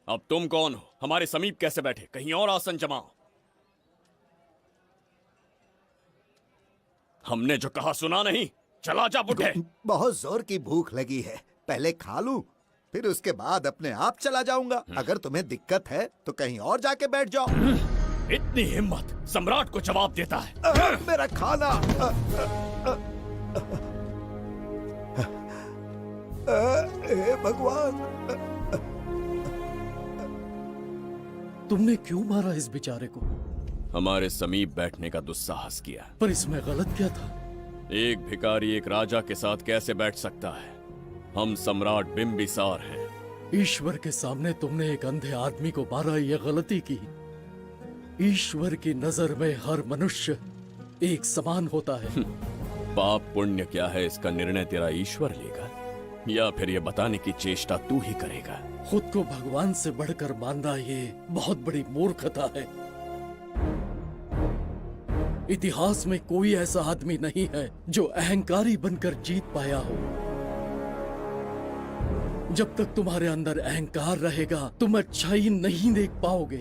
अब तुम कौन हो? हमारे समीप कैसे बैठे? कहीं और आसन जमाओ। हमने जो कहा सुना नहीं? चला जा बुढ़े। बहुत जोर की भूख लगी है, पहले खा लूं, फिर उसके बाद अपने आप चला जाऊंगा। अगर तुम्हें दिक्कत है तो कहीं और जाके बैठ जाओ। इतनी हिम्मत, सम्राट को जवाब देता है। मेरा खाना। हे भगवान, तुमने क्यों मारा इस बेचारे को? हमारे समीप बैठने का दुस्साहस किया। पर इसमें गलत क्या था? एक भिखारी एक राजा के साथ कैसे बैठ सकता है? हम सम्राट बिम्बिसार हैं। ईश्वर के सामने तुमने एक अंधे आदमी को मारा, ये गलती की। ईश्वर की नजर में हर मनुष्य एक समान होता है। पाप पुण्य क्या है, इसका निर्णय तेरा ईश्वर लेगा या फिर ये बताने की चेष्टा तू ही करेगा? खुद को भगवान से बढ़कर मानना ये बहुत बड़ी मूर्खता है। इतिहास में कोई ऐसा आदमी नहीं है जो अहंकारी बनकर जीत पाया हो। जब तक तुम्हारे अंदर अहंकार रहेगा तुम अच्छाई नहीं देख पाओगे।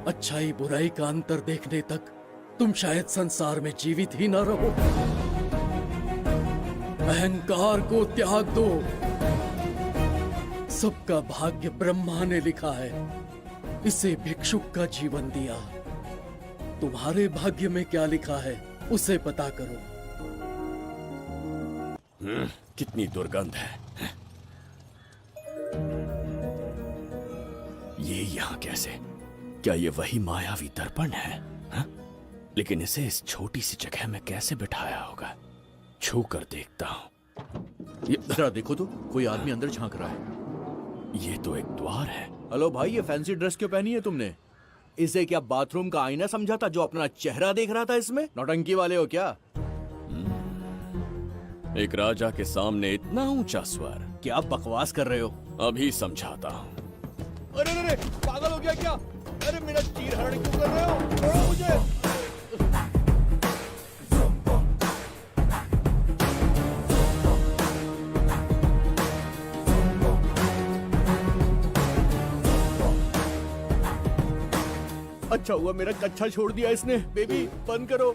अच्छाई बुराई का अंतर देखने तक तुम शायद संसार में जीवित ही न रहो। अहंकार को त्याग दो। सबका भाग्य ब्रह्मा ने लिखा है, इसे भिक्षुक का जीवन दिया। तुम्हारे भाग्य में क्या लिखा है उसे पता करो। कितनी दुर्गंध है। ये यहाँ कैसे? क्या ये वही मायावी दर्पण है? हा? लेकिन इसे इस छोटी सी जगह में कैसे बिठाया होगा? छू कर देखता हूँ। ये जरा देखो तो, कोई आदमी अंदर झांक रहा है। ये तो एक द्वार है। हेलो भाई, ये फैंसी ड्रेस क्यों पहनी है तुमने? इसे क्या बाथरूम का आईना समझा था जो अपना चेहरा देख रहा था इसमें? नौटंकी वाले हो क्या? एक राजा के सामने इतना ऊंचा स्वर। क्या बकवास कर रहे हो? अभी समझाता हूँ। अरे अरे, पागल हो गया क्या? अरे मेरा चीर हरण क्यों कर रहे हो? छोड़ो मुझे। अच्छा हुआ मेरा कच्छा छोड़ दिया इसने। बेबी बंद करो।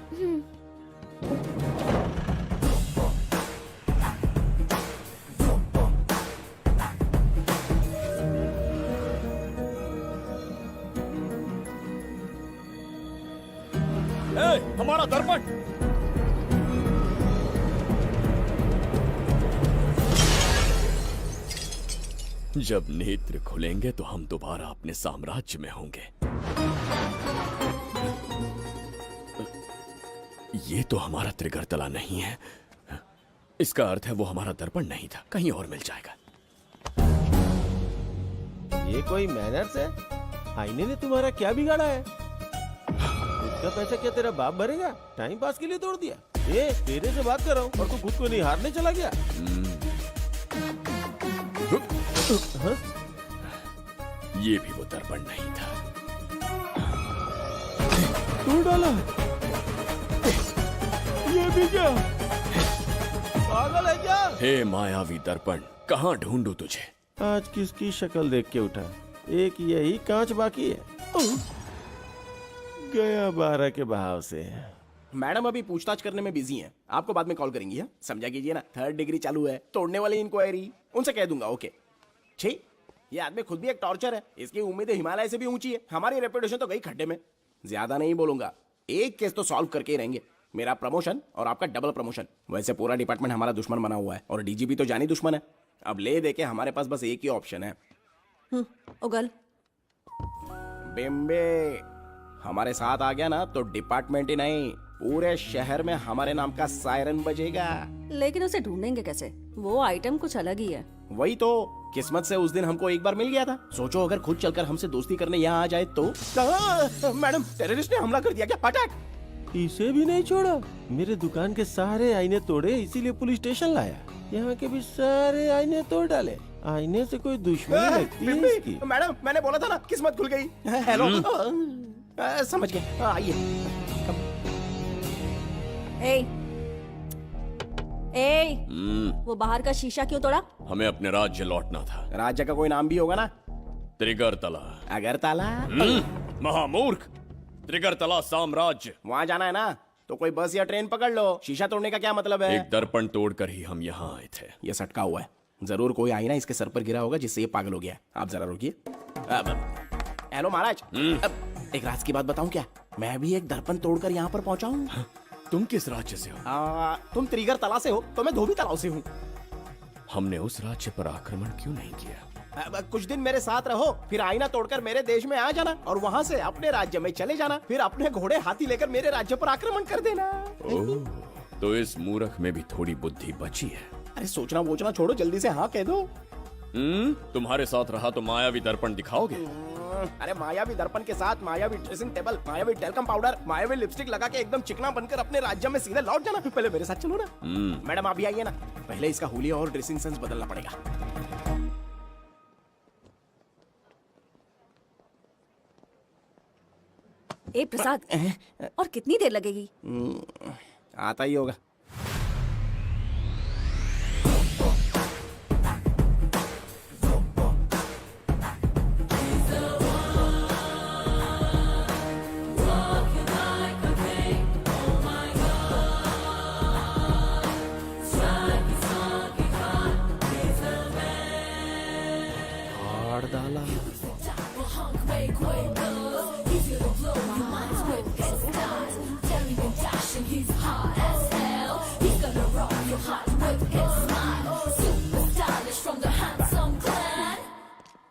हमारा दर्पण। जब नेत्र खुलेंगे तो हम दोबारा अपने साम्राज्य में होंगे। ये तो हमारा त्रिगर्तला नहीं है। इसका अर्थ है वो हमारा दर्पण नहीं था, कहीं और मिल जाएगा। ये कोई मैनर्स है? आईने ने तुम्हारा क्या बिगाड़ा है? इसका पैसा क्या तेरा बाप भरेगा? टाइम पास के लिए तोड़ दिया। ये तेरे से बात कर रहा हूँ और तू खुद को नहीं हारने चला गया। हाँ? ये भी वो दर्पण नहीं था। तू डाला ये भी क्या? पागल है क्या? हे मायावी दर्पण, कहाँ ढूंढूं तुझे? आज किसकी शक्ल देख के उठा? एक यही कांच बाकी है। गया 12 के बहाव से। मैडम अभी पूछताछ करने में बिजी हैं। आपको बाद में कॉल करेंगी। है समझा कीजिए ना, 3rd डिग्री चालू है, तोड़ने वाली इंक्वायरी, उनसे कह दूंगा। ओके छी, ये आदमी खुद भी एक टॉर्चर है। इसकी उम्मीदें हिमालय से भी ऊंची है। हमारी रेपुटेशन तो गई खड्डे में। ज्यादा नहीं बोलूंगा, एक केस तो सॉल्व करके ही रहेंगे। मेरा प्रमोशन और आपका डबल प्रमोशन। वैसे पूरा डिपार्टमेंट हमारा दुश्मन बना हुआ है और डीजीपी तो जानी दुश्मन है। अब ले दे के हमारे पास बस एक ही ऑप्शन है। उगल बिम्बे हमारे साथ आ गया ना तो डिपार्टमेंट ही नहीं, पूरे शहर में हमारे नाम का सायरन बजेगा। लेकिन उसे ढूंढेंगे कैसे? वो आइटम कुछ अलग ही है। वही तो, किस्मत से उस दिन हमको एक बार मिल गया था। सोचो अगर खुद चलकर हमसे दोस्ती करने यहाँ आ जाए तो। मैडम टेररिस्ट ने हमला कर दिया क्या? अटैक! इसे भी नहीं छोड़ा। मेरे दुकान के सारे आईने तोड़े, इसीलिए पुलिस स्टेशन लाया। यहाँ के भी सारे आईने तोड़ डाले। आईने से कोई दुश्मनी लगती है इसकी। मैडम मैंने बोला था ना, किस्मत खुल गई। हेलो समझ गए, आइए। वो बाहर का शीशा क्यों तोड़ा? हमें अपने राज्य लौटना था। राज्य का कोई नाम भी होगा ना? त्रिगर्तला। अगरतला? महामूर्ख, त्रिगर्तला साम्राज्य। वहाँ जाना है ना तो कोई बस या ट्रेन पकड़ लो। शीशा तोड़ने का क्या मतलब है? एक दर्पण तोड़कर ही हम यहाँ आए थे। ये सटका हुआ है, जरूर कोई आई ना इसके सर पर गिरा होगा जिससे ये पागल हो गया। आप जरा रुकिए। हेलो महाराज, एक राज की बात बताऊं क्या? मैं भी एक दर्पण तोड़कर यहाँ पर पहुंचा हूँ। तुम किस राज्य से हो? तुम त्रिगर्तला से हो तो मैं धोबी तालाब से हूँ। हमने उस राज्य पर आक्रमण क्यों नहीं किया? कुछ दिन मेरे साथ रहो, फिर आईना तोड़कर मेरे देश में आ जाना और वहाँ से अपने राज्य में चले जाना। फिर अपने घोड़े हाथी लेकर मेरे राज्य पर आक्रमण कर देना। ओह, तो इस मूर्ख में भी थोड़ी बुद्धि बची है। अरे सोचना वोचना छोड़ो, जल्दी से हाँ कह दो। तुम्हारे साथ रहा तो मायावी दर्पण दिखाओगे? अरे मायावी दर्पण के साथ मायावी ड्रेसिंग टेबल, मायावी टेल्कम पाउडर, मायावी लिपस्टिक लगा के एकदम चिकना बनकर अपने राज्य में सीधे लौट जाना। पहले मेरे साथ चलो ना। मैडम आप भी आइए ना, पहले इसका हुलिया और ड्रेसिंग सेंस बदलना पड़ेगा। ए प्रसाद, और कितनी देर लगेगी? आता ही होगा।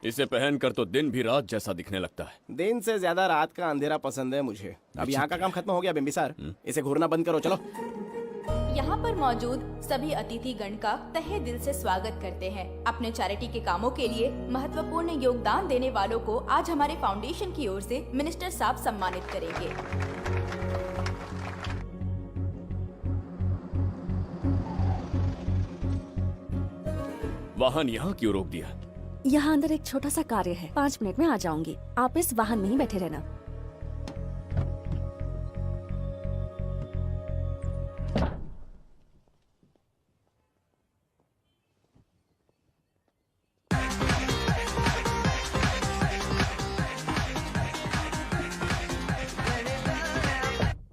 इसे पहनकर तो दिन भी रात जैसा दिखने लगता है। दिन से ज्यादा रात का अंधेरा पसंद है मुझे। अब यहाँ का काम खत्म हो गया बिम्बिसार, इसे घूरना बंद करो। चलो। यहाँ पर मौजूद सभी अतिथिगण का तहे दिल से स्वागत करते हैं। अपने चैरिटी के कामों के लिए महत्वपूर्ण योगदान देने वालों को आज हमारे फाउंडेशन की ओर से मिनिस्टर साहब सम्मानित करेंगे। वाहन यहाँ क्यों रोक दिया? यहाँ अंदर एक छोटा सा कार्य है, 5 मिनट में आ जाऊंगी। आप इस वाहन में ही बैठे रहना।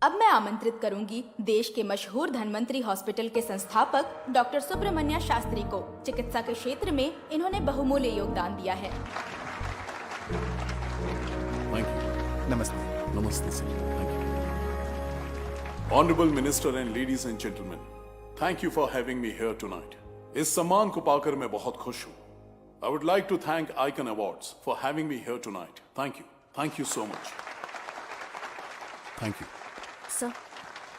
अब मैं आमंत्रित करूंगी देश के मशहूर धन्वंतरी हॉस्पिटल के संस्थापक डॉक्टर सुब्रमण्य शास्त्री को। चिकित्सा के क्षेत्र में इन्होंने बहुमूल्य योगदान दिया है। नमस्ते। नमस्ते sir. Honourable minister and ladies and gentleman, thank you for having me here tonight. इस सम्मान को पाकर मैं बहुत खुश हूँ। I would like to thank icon awards for having me here tonight. Thank you so much. Thank you sir.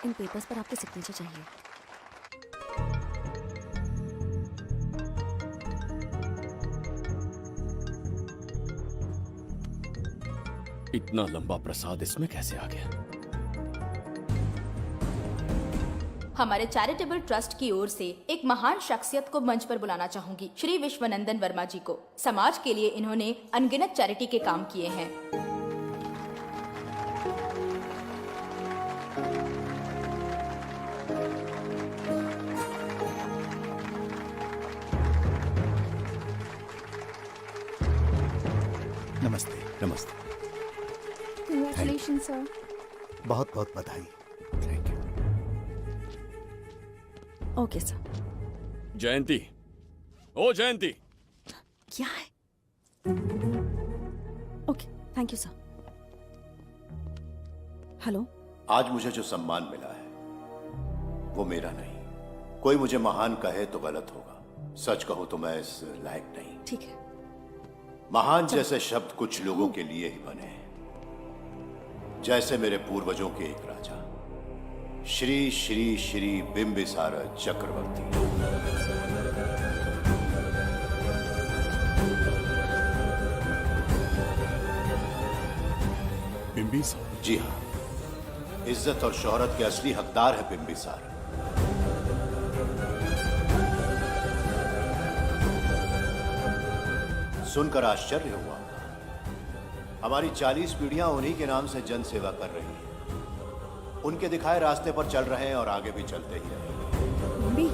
इन papers पर आपके सिग्नेचर चाहिए। इतना लंबा प्रसाद इसमें कैसे आ गया? हमारे चैरिटेबल ट्रस्ट की ओर से एक महान शख्सियत को मंच पर बुलाना चाहूंगी, श्री विश्वनंदन वर्मा जी को। समाज के लिए इन्होंने अनगिनत चैरिटी के काम किए हैं। नमस्ते। नमस्ते। Congratulation sir. बहुत बहुत बधाई। Okay sir. जयंती, ओ जयंती। क्या है? Okay, thank you sir. Hello. आज मुझे जो सम्मान मिला है वो मेरा नहीं। कोई मुझे महान कहे तो गलत होगा, सच कहूं तो मैं इस लायक नहीं। ठीक है। महान जैसे शब्द कुछ लोगों के लिए ही बने हैं, जैसे मेरे पूर्वजों के एक राजा श्री श्री श्री बिंबिसार चक्रवर्ती। बिंबिसार? जी हाँ, इज्जत और शोहरत के असली हकदार है बिंबिसार। सुनकर आश्चर्य हुआ। हमारी 40 पीढ़ियां उन्हीं के नाम से जन सेवा कर रही हैं। उनके दिखाए रास्ते पर चल रहे हैं और आगे भी चलते ही रहेंगे।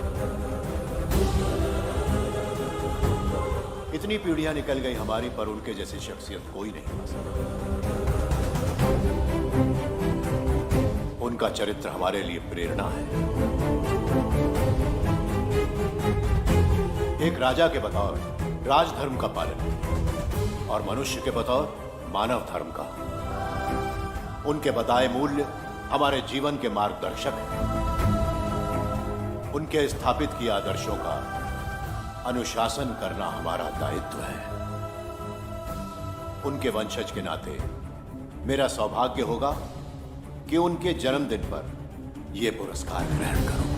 इतनी पीढ़ियां निकल गई हमारी, पर उनके जैसी शख्सियत कोई नहीं बन सकता। उनका चरित्र हमारे लिए प्रेरणा है। एक राजा के बतौर राजधर्म का पालन और मनुष्य के बतौर मानव धर्म का। उनके बताए मूल्य हमारे जीवन के मार्गदर्शक हैं। उनके स्थापित किए आदर्शों का अनुशासन करना हमारा दायित्व है। उनके वंशज के नाते मेरा सौभाग्य होगा कि उनके जन्मदिन पर यह पुरस्कार ग्रहण करूं।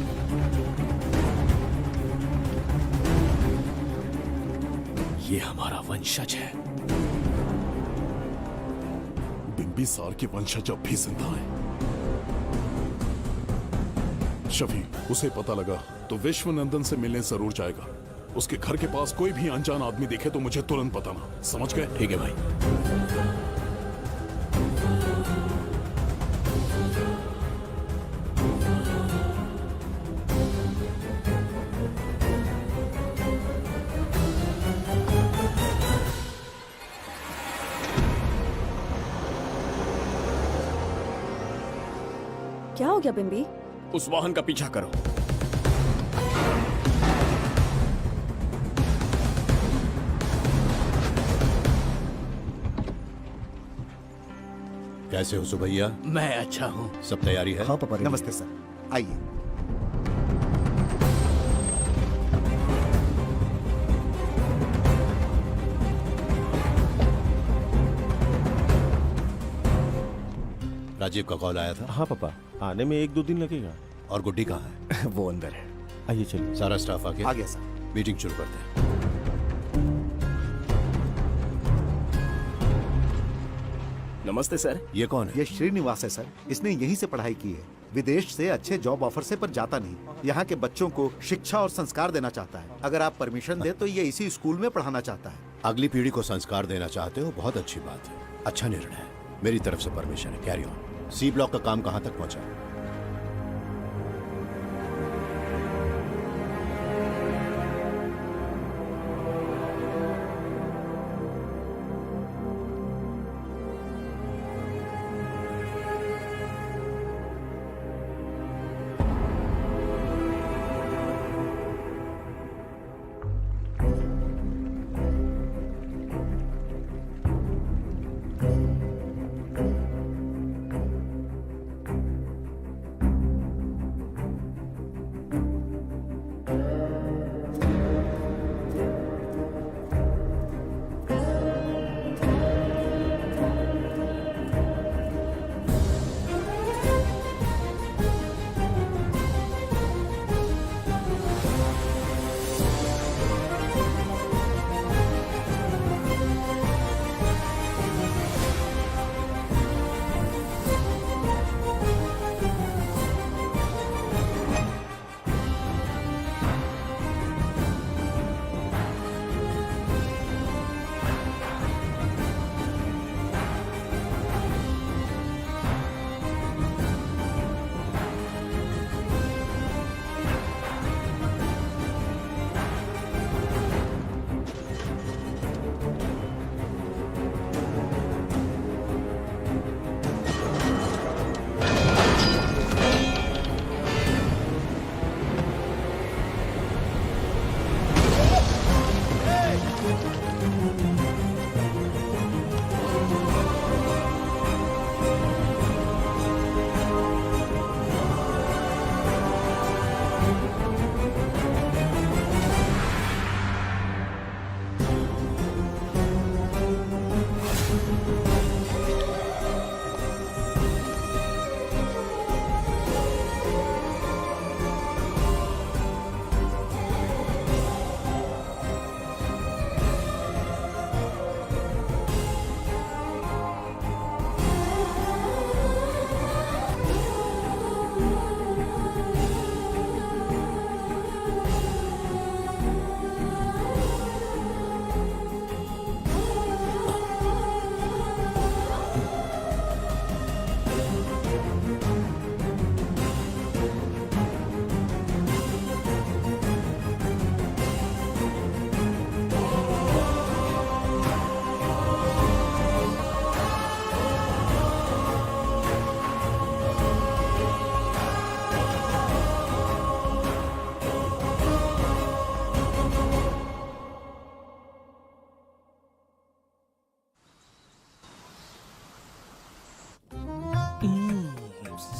ये हमारा वंशज है। बिंबिसार के वंशज अब भी जिंदा है। शफी, उसे पता लगा तो विश्वनंदन से मिलने जरूर जाएगा। उसके घर के पास कोई भी अनजान आदमी दिखे तो मुझे तुरंत बताना। समझ गए? ठीक है भाई। क्या हो गया बिम्बी? उस वाहन का पीछा करो। कैसे हो सुभैया? मैं अच्छा हूँ। सब तैयारी है? हाँ पापा। नमस्ते सर, आइए। राजीव का कॉल आया था? हाँ पापा, आने में 1-2 दिन लगेगा। और गुड्डी कहाँ है? वो अंदर है। आइए चलिए। सारा स्टाफ आ गया? आ गया सर। मीटिंग शुरू करते हैं। नमस्ते सर। ये कौन है? ये श्रीनिवास है सर। इसने यहीं से पढ़ाई की है। विदेश से अच्छे जॉब ऑफर से पर जाता नहीं। यहाँ के बच्चों को शिक्षा और संस्कार देना चाहता है। अगर आप परमिशन दे तो ये इसी स्कूल में पढ़ाना चाहता है। अगली पीढ़ी को संस्कार देना चाहते हो, बहुत अच्छी बात है। अच्छा निर्णय है। मेरी तरफ से परमिशन है। Carry on. सी ब्लॉक का काम कहाँ तक पहुँचा?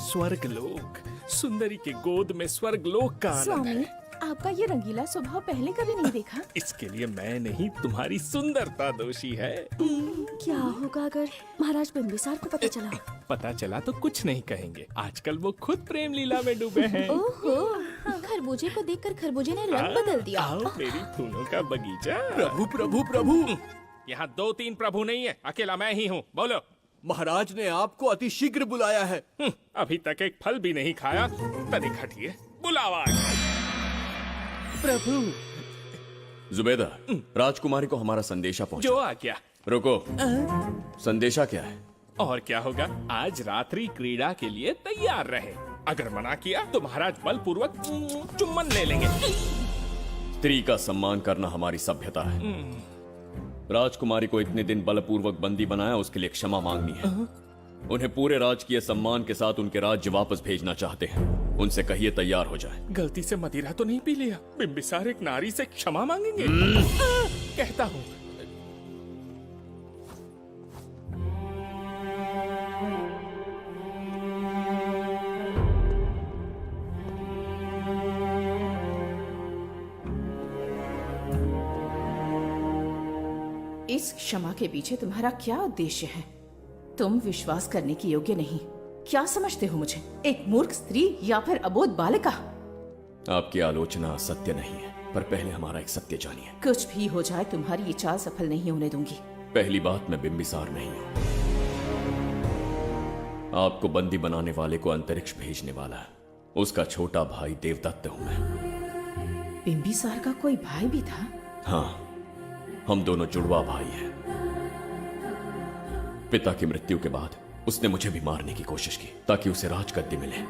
स्वर्गलोक, सुंदरी के गोद में स्वर्गलोक का आनंद स्वामी, है। आपका ये रंगीला स्वभाव पहले कभी नहीं देखा। इसके लिए मैं नहीं, तुम्हारी सुंदरता दोषी है। क्या होगा अगर महाराज बिंबिसार को पता चला? पता चला तो कुछ नहीं कहेंगे, आजकल वो खुद प्रेम लीला में डूबे हैं। ओहो, खरबूजे को देखकर खरबूजे ने रंग बदल दिया। आओ मेरी फूलों का बगीचा। प्रभु प्रभु प्रभु, यहाँ 2-3 प्रभु नहीं है, अकेला मैं ही हूँ। बोलो। महाराज ने आपको अति शीघ्र बुलाया है। अभी तक एक फल भी नहीं खाया, तनिक हटिए, बुलावा। प्रभु। जुबेदा, राजकुमारी को हमारा संदेशा पहुंचा। जो आ गया। रुको, संदेशा क्या है? और क्या होगा, आज रात्रि क्रीड़ा के लिए तैयार रहे। अगर मना किया तो महाराज बलपूर्वक चुम्बन ले लेंगे। स्त्री का सम्मान करना हमारी सभ्यता है। राजकुमारी को इतने दिन बलपूर्वक बंदी बनाया, उसके लिए क्षमा मांगनी है। उन्हें पूरे राजकीय सम्मान के साथ उनके राज्य वापस भेजना चाहते हैं। उनसे कहिए तैयार हो जाए। गलती से मदिरा तो नहीं पी लिया? बिंबिसार एक नारी से क्षमा मांगेंगे? कहता हूँ। इस क्षमा के पीछे तुम्हारा क्या उद्देश्य है? तुम विश्वास करने की योग्य नहीं। क्या समझते हो मुझे, एक मूर्ख स्त्री या फिर अबोध बालिका? आपकी आलोचना सत्य नहीं है, पर पहले हमारा एक सत्य जानिए। कुछ भी हो जाए, तुम्हारी ये चाल सफल नहीं होने दूंगी। पहली बात, मैं बिंबिसार नहीं हूँ। आपको बंदी बनाने वाले को अंतरिक्ष भेजने वाला है। उसका छोटा भाई देवदत्त हूँ मैं। बिंबिसार का कोई भाई भी था? हाँ, हम दोनों जुड़वा भाई हैं। पिता की मृत्यु के बाद उसने मुझे भी मारने की कोशिश की ताकि उसे राजगद्दी मिले।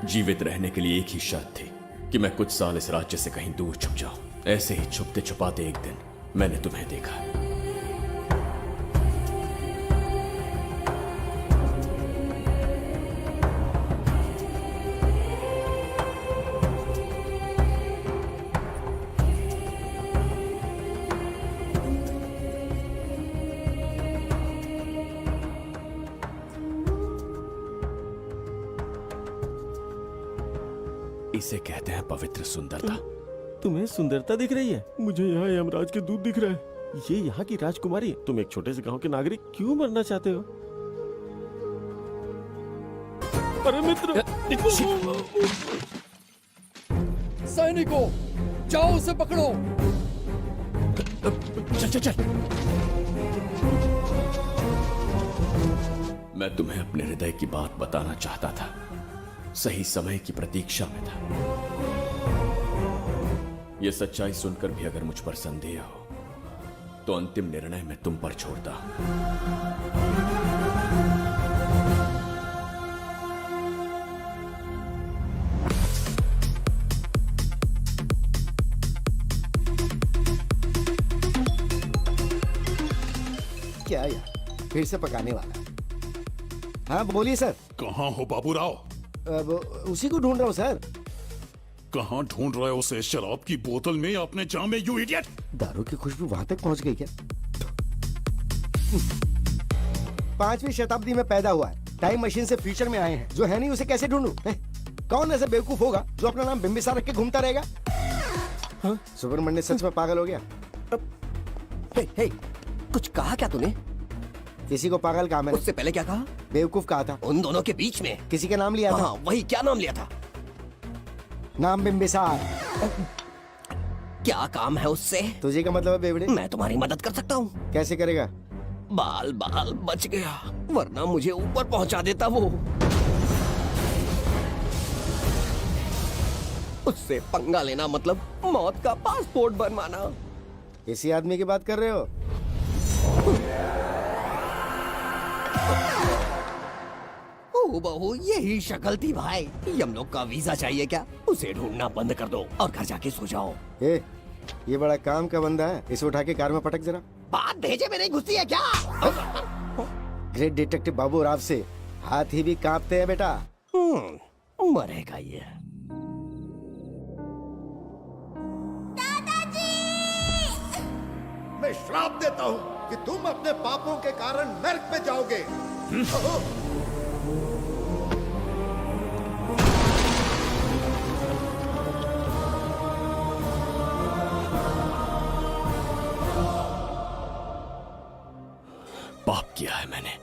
जीवित रहने के लिए एक ही शर्त थी कि मैं कुछ साल इस राज्य से कहीं दूर छुप जाऊं। ऐसे ही छुपते छुपाते एक दिन मैंने तुम्हें देखा। इसे कहते हैं पवित्र सुंदरता। तुम्हें सुंदरता दिख रही है? मुझे यहाँ यमराज के दूध दिख रहा है। ये यहाँ की राजकुमारी। तुम एक छोटे से गांव के नागरिक क्यों मरना चाहते हो? अरे मित्र, सैनिकों, जाओ उसे पकड़ो। चल चल चल। मैं तुम्हें अपने हृदय की बात बताना चाहता था, सही समय की प्रतीक्षा में था। यह सच्चाई सुनकर भी अगर मुझ पर संदेह हो तो अंतिम निर्णय मैं तुम पर छोड़ता हूं। क्या यार, फिर से पकाने वाला? हाँ बोलिए सर। कहाँ हो बाबूराव? अब उसी को ढूंढ रहा हूँ सर। कहाँ ढूंढ रहे हो उसे? शराब की बोतल में या अपने जाम में, यू इडियट? दारू की खुशबू वहां तक पहुंच गई क्या? 5वीं शताब्दी में पैदा हुआ है, टाइम मशीन से फ्यूचर में आए हैं। जो है नहीं उसे कैसे ढूंढूं? कौन ऐसा बेवकूफ होगा जो अपना नाम बिंबिसार रख के घूमता रहेगा? हाँ? सुब्रमण्य सच में पागल हो गया। हे, कुछ कहा क्या तूने? किसी को पागल कहा मैंने। उससे पहले क्या कहा? बेवकूफ कहा था। उन दोनों के बीच में किसी का नाम लिया था। हाँ, वही, क्या नाम लिया था? नाम बिंबिसार। क्या काम है उससे? तुझे क्या मतलब है बेवड़े? मैं तुम्हारी मदद कर सकता हूँ। कैसे करेगा? बाल बच गया, वरना मुझे ऊपर पहुंचा देता वो। उससे पंगा लेना मतलब मौत का पासपोर्ट बनवाना। इसी आदमी की बात कर रहे हो? ओ बहू, यही शक्ल थी भाई। हम लोग का वीजा चाहिए क्या? उसे ढूंढना बंद कर दो और घर जाके सो जाओ। ये बड़ा काम का बंदा है, इसे उठा के कार में पटक जरा। बात भेजे में नहीं घुसती है क्या? ग्रेट डिटेक्टिव बाबू राव से हाथी भी कांपते हैं बेटा। मरेगा ये। मैं श्राप देता हूँ कि तुम अपने पापों के कारण नर्क में जाओगे। पाप किया है मैंने।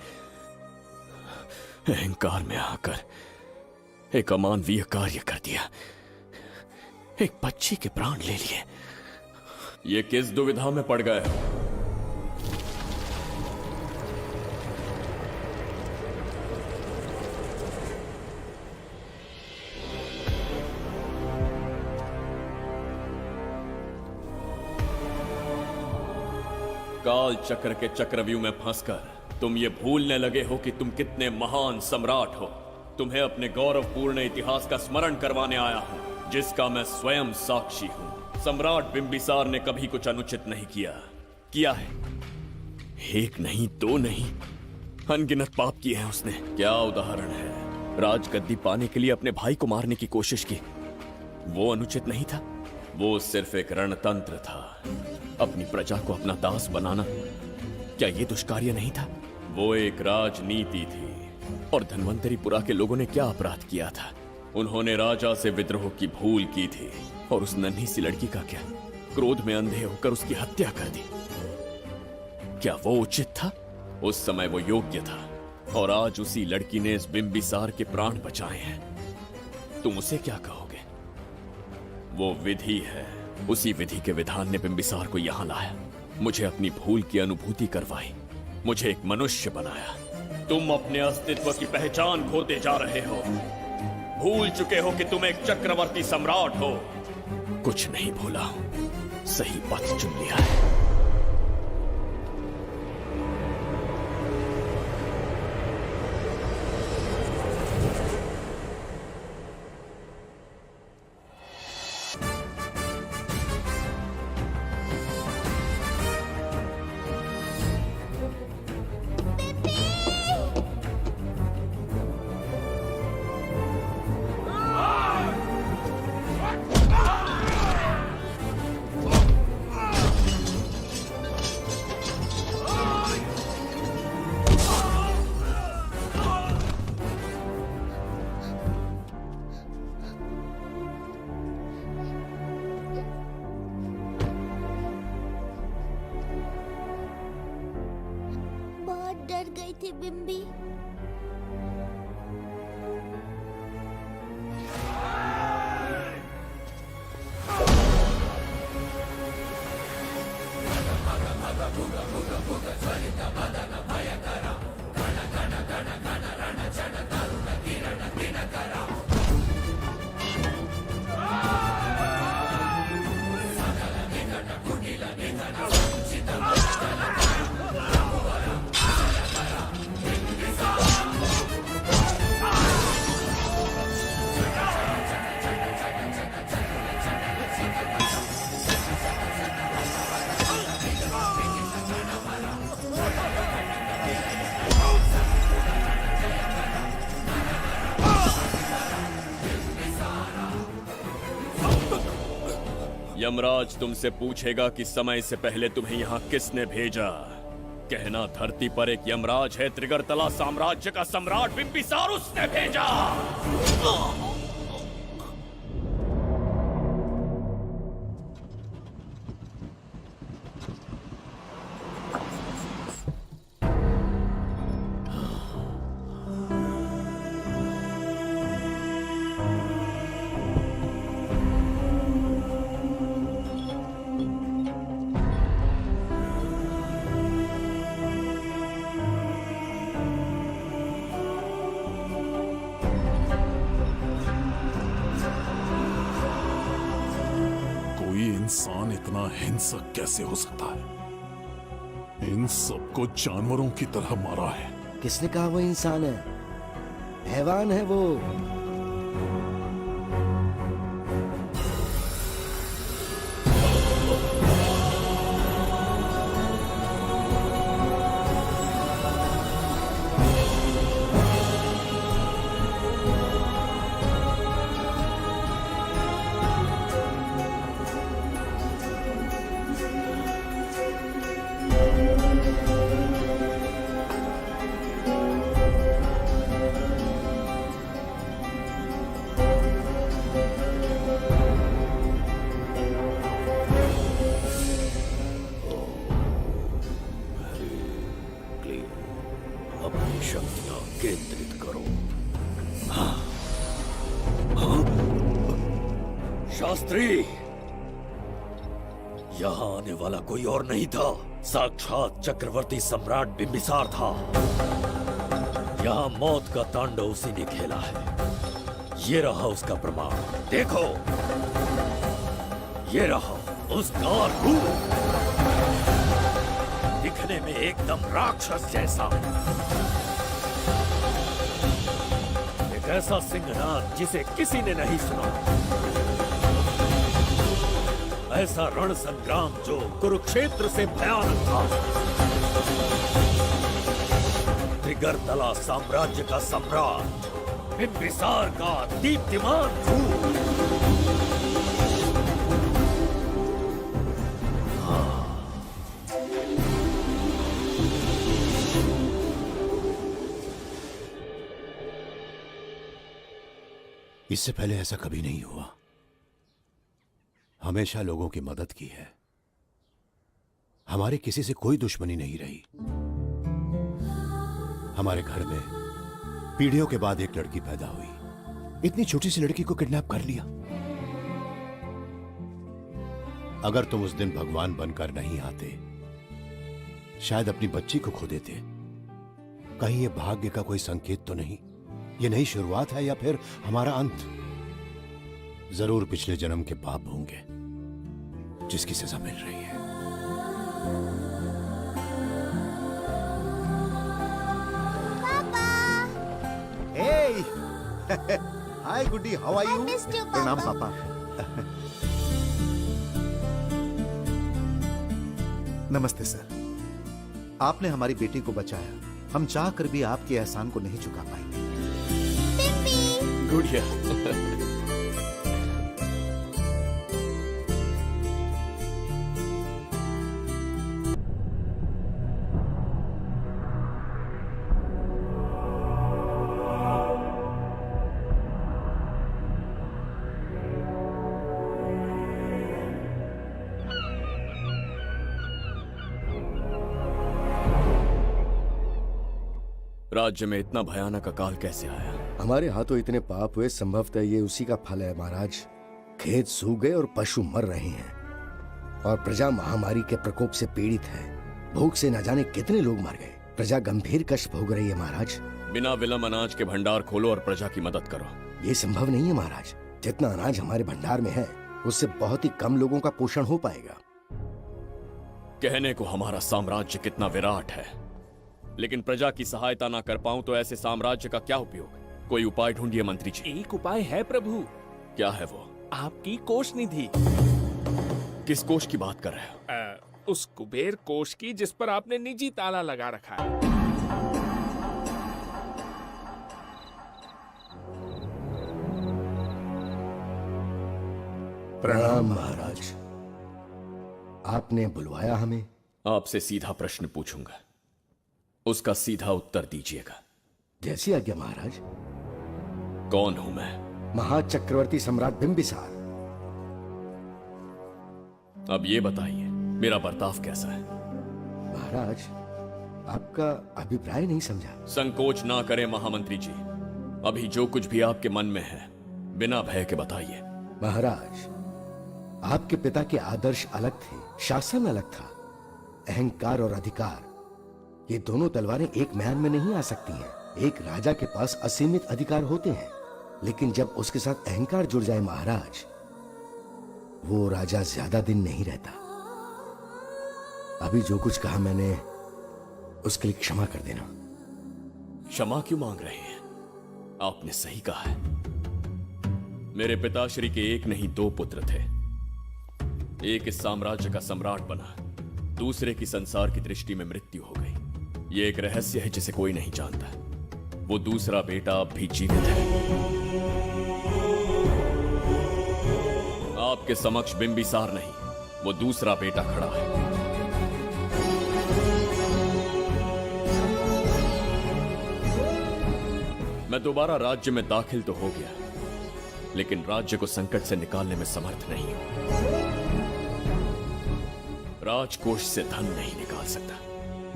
अहंकार में आकर एक अमानवीय कार्य कर दिया, एक बच्ची के प्राण ले लिए। ये किस दुविधा में पड़ गए? काल चक्र के चक्रव्यूह में फंसकर तुम ये भूलने लगे हो कि तुम कितने महान सम्राट हो। तुम्हें अपने गौरवपूर्ण इतिहास का स्मरण करवाने आया हूं, जिसका मैं स्वयं साक्षी हूं। सम्राट बिंबिसार ने कभी कुछ अनुचित नहीं किया है। एक नहीं, दो नहीं, अनगिनत पाप किए हैं उसने। क्या उदाहरण है? राजगद्दी पाने के लिए अपने भाई को मारने की कोशिश की, वो अनुचित नहीं था? वो सिर्फ एक रणतंत्र था। अपनी प्रजा को अपना दास बनाना, क्या ये दुष्कार्य नहीं था? वो एक राजनीति थी। और धन्वंतरीपुरा के लोगों ने क्या अपराध किया था? उन्होंने राजा से विद्रोह की भूल की थी। और उस नन्ही सी लड़की का क्या? क्रोध में अंधे होकर उसकी हत्या कर दी। क्या वो उचित था? उस समय वो योग्य था। और आज उसी लड़की ने इस बिंबिसार के प्राण बचाए हैं। तुम उसे क्या कहोगे? वो विधि है। उसी विधि के विधान ने बिंबिसार को यहां लाया, मुझे अपनी भूल की अनुभूति करवाई, मुझे एक मनुष्य बनाया। तुम अपने अस्तित्व की पहचान खोते जा रहे हो। भूल चुके हो कि तुम एक चक्रवर्ती सम्राट हो। कुछ नहीं भूला हूं, सही पथ चुन लिया है। डर गई थी बिम्बी। यमराज तुमसे पूछेगा कि समय से पहले तुम्हें यहाँ किसने भेजा। कहना धरती पर एक यमराज है, त्रिगर्तला साम्राज्य का सम्राट बिंबिसार उसने भेजा। इंसान इतना हिंसक कैसे हो सकता है? इन सबको जानवरों की तरह मारा है। किसने कहा वो इंसान है? हैवान है वो। अपनी शक्तियां केंद्रित करो। शास्त्री, यहां आने वाला कोई और नहीं था, साक्षात चक्रवर्ती सम्राट बिंबिसार था। यहां मौत का तांडव उसी ने खेला है। ये रहा उसका प्रमाण, देखो। ये रहा उसका रूप, दिखने में एकदम राक्षस जैसा। एक ऐसा सिंहनाद जिसे किसी ने नहीं सुना। ऐसा रण संग्राम जो कुरुक्षेत्र से भयानक था। त्रिगर्तला साम्राज्य का सम्राट बिंबिसार का दीप्तिमान रूप। इससे पहले ऐसा कभी नहीं हुआ। हमेशा लोगों की मदद की है। हमारे किसी से कोई दुश्मनी नहीं रही। हमारे घर में पीढ़ियों के बाद एक लड़की पैदा हुई। इतनी छोटी सी लड़की को किडनैप कर लिया। अगर तुम उस दिन भगवान बनकर नहीं आते, शायद अपनी बच्ची को खो देते। कहीं ये भाग्य का कोई संकेत तो नहीं? ये नई शुरुआत है या फिर हमारा अंत? जरूर पिछले जन्म के पाप होंगे जिसकी सजा मिल रही है। हाय गुड्डी, हाउ आर यू? प्रणाम पापा। नमस्ते सर। आपने हमारी बेटी को बचाया। हम चाह कर भी आपके एहसान को नहीं चुका पाएंगे। गुड़िया। राज्य में इतना भयानक अकाल कैसे आया? हमारे हाथों इतने पाप हुए, संभवतः ये उसी का फल है महाराज। खेत सूख गए और पशु मर रहे हैं और प्रजा महामारी के प्रकोप से पीड़ित है। भूख से न जाने कितने लोग मर गए। प्रजा गंभीर कष्ट भोग रही है महाराज। बिना विलंब अनाज के भंडार खोलो और प्रजा की मदद करो। ये संभव नहीं है महाराज। जितना अनाज हमारे भंडार में है उससे बहुत ही कम लोगों का पोषण हो पाएगा। कहने को हमारा साम्राज्य कितना विराट है, लेकिन प्रजा की सहायता ना कर पाऊं तो ऐसे साम्राज्य का क्या उपयोग? कोई उपाय ढूंढिए मंत्री जी। एक उपाय है प्रभु। क्या है वो? आपकी कोष निधि। किस कोष की बात कर रहे हो? उस कुबेर कोष की जिस पर आपने निजी ताला लगा रखा है। प्रणाम महाराज। आपने बुलवाया हमें? आपसे सीधा प्रश्न पूछूंगा, उसका सीधा उत्तर दीजिएगा। जैसी आज्ञा महाराज। कौन हूं मैं? महाचक्रवर्ती सम्राट बिंबिसार। अब ये बताइए मेरा बर्ताव कैसा है? महाराज, आपका अभिप्राय नहीं समझा। संकोच ना करें महामंत्री जी। अभी जो कुछ भी आपके मन में है बिना भय के बताइए। महाराज, आपके पिता के आदर्श अलग थे, शासन अलग था। अहंकार और अधिकार, ये दोनों तलवारें एक म्यान में नहीं आ सकती हैं। एक राजा के पास असीमित अधिकार होते हैं, लेकिन जब उसके साथ अहंकार जुड़ जाए महाराज, वो राजा ज्यादा दिन नहीं रहता। अभी जो कुछ कहा मैंने उसके लिए क्षमा कर देना। क्षमा क्यों मांग रहे हैं? आपने सही कहा है। मेरे पिताश्री के एक नहीं 2 पुत्र थे। एक इस साम्राज्य का सम्राट बना, दूसरे की संसार की दृष्टि में मृत्यु हो गई। ये एक रहस्य है जिसे कोई नहीं जानता। वो दूसरा बेटा अब भी जीवित है। आपके समक्ष बिंबिसार नहीं, वो दूसरा बेटा खड़ा है। मैं दोबारा राज्य में दाखिल तो हो गया, लेकिन राज्य को संकट से निकालने में समर्थ नहीं हूं। राजकोष से धन नहीं निकाल सकता।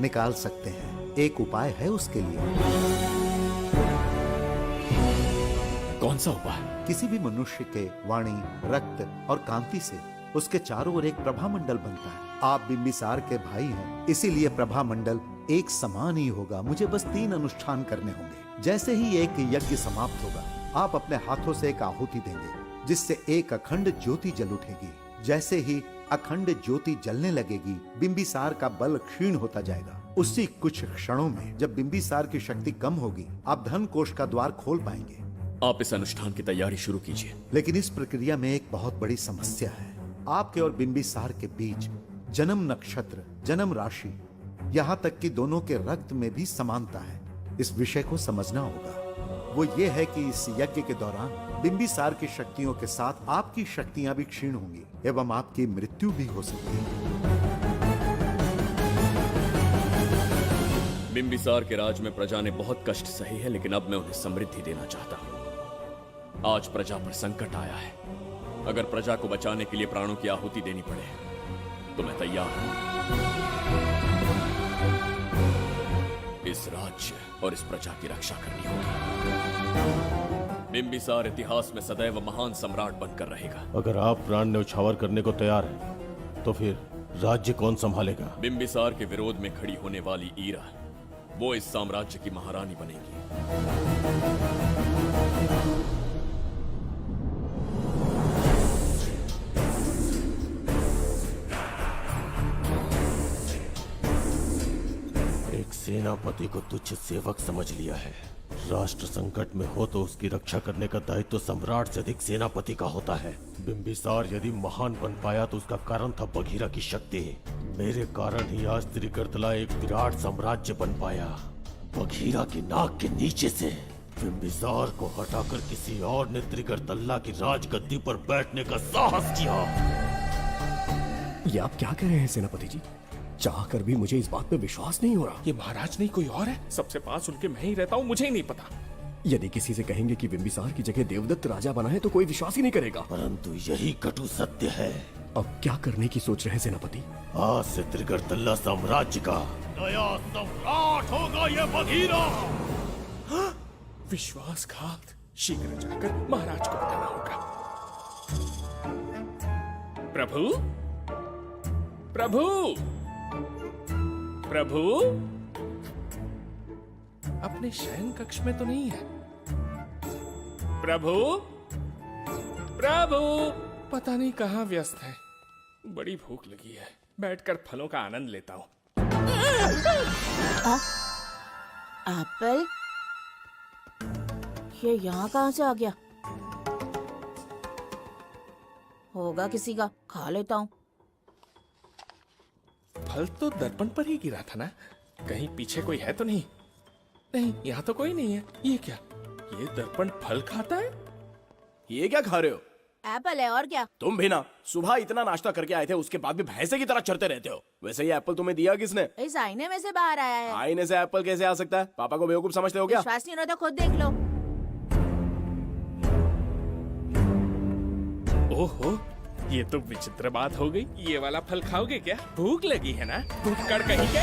निकाल सकते हैं, एक उपाय है उसके लिए। कौन सा उपाय? किसी भी मनुष्य के वाणी, रक्त और कांति से उसके चारों ओर एक प्रभामंडल बनता है। आप बिंबिसार के भाई हैं, इसीलिए प्रभामंडल एक समान ही होगा। मुझे बस 3 अनुष्ठान करने होंगे। जैसे ही एक यज्ञ समाप्त होगा, आप अपने हाथों से एक आहुति देंगे, जिससे एक अखंड ज्योति जल उठेगी। जैसे ही अखंड ज्योति जलने लगेगी, बिंबिसार का बल क्षीण होता जाएगा। उसी कुछ क्षणों में जब बिंबिसार की शक्ति कम होगी, आप धन कोष का द्वार खोल पाएंगे। आप इस अनुष्ठान की तैयारी शुरू कीजिए। लेकिन इस प्रक्रिया में एक बहुत बड़ी समस्या है। आपके और बिंबिसार के बीच जन्म नक्षत्र, जन्म राशि, यहाँ तक कि दोनों के रक्त में भी समानता है। इस विषय को समझना होगा। वो ये है कि इस यज्ञ के दौरान बिंबिसार की शक्तियों के साथ आपकी शक्तियां भी क्षीण होंगी एवं आपकी मृत्यु भी हो सकती है। बिंबिसार के राज में प्रजा ने बहुत कष्ट सहे हैं, लेकिन अब मैं उन्हें समृद्धि देना चाहता हूँ। आज प्रजा पर संकट आया है। अगर प्रजा को बचाने के लिए प्राणों की आहुति देनी पड़े तो मैं तैयार हूं। इस राज्य और इस प्रजा की रक्षा करनी होगी। बिंबिसार इतिहास में सदैव महान सम्राट बनकर रहेगा। अगर आप प्राण न्यौछावर करने को तैयार हैं, तो फिर राज्य कौन संभालेगा? बिंबिसार के विरोध में खड़ी होने वाली ईरा, वो इस साम्राज्य की महारानी बनेगी। सेनापति को तुच्छ सेवक समझ लिया है। राष्ट्र संकट में हो तो उसकी रक्षा करने का दायित्व सम्राट से अधिक सेनापति का होता है। बिंबिसार यदि महान बन पाया तो उसका कारण था बघीरा की शक्ति। मेरे कारण ही आज त्रिगर्तला एक विराट साम्राज्य बन पाया। बघीरा की नाक के नीचे से बिंबिसार को हटाकर किसी और ने त्रिगर्तला की राजगद्दी पर बैठने का साहस किया। ये आप क्या कह रहे हैं सेनापति जी? चाह कर भी मुझे इस बात पे विश्वास नहीं हो रहा। ये महाराज नहीं कोई और है। सबसे पास उनके मैं ही रहता हूँ, मुझे ही नहीं पता। यदि किसी से कहेंगे कि बिंबिसार की जगह देवदत्त राजा बना है तो कोई विश्वास ही नहीं करेगा। परंतु यही कटु सत्य है। अब क्या करने की सोच रहे हैं सेनापति? आज से त्रिगर्तला साम्राज्य का नया सम्राट होगा ये बघीरा। विश्वासघात। शीघ्र जाकर महाराज को बताना होगा। प्रभु, प्रभु, प्रभु, अपने शयन कक्ष में तो नहीं है। प्रभु, प्रभु, पता नहीं कहाँ व्यस्त है। बड़ी भूख लगी है, बैठकर फलों का आनंद लेता हूँ। एप्पल, ये यहाँ कहाँ से आ गया? होगा किसी का, खा लेता हूँ। फल तो दर्पण पर ही गिरा था ना? कहीं पीछे कोई है तो नहीं? नहीं, यहाँ तो कोई नहीं है। ये क्या? ये दर्पण फल खाता है? ये क्या खा रहे हो? एप्पल है और क्या? तुम भी ना सुबह इतना नाश्ता करके आए थे, उसके बाद भी भैंसे की तरह चढ़ते रहते हो। वैसे ये एप्पल तुम्हें दिया किसने? इस आईने में से बाहर आया है। आईने से एप्पल कैसे आ सकता है? पापा को बेवकूफ समझते हो क्या? विश्वास नहीं हो रहा तो खुद देख लो। ओहो, ये तो विचित्र बात हो गई। ये वाला फल खाओगे क्या? भूख लगी है ना? भूखड़ कहीं के?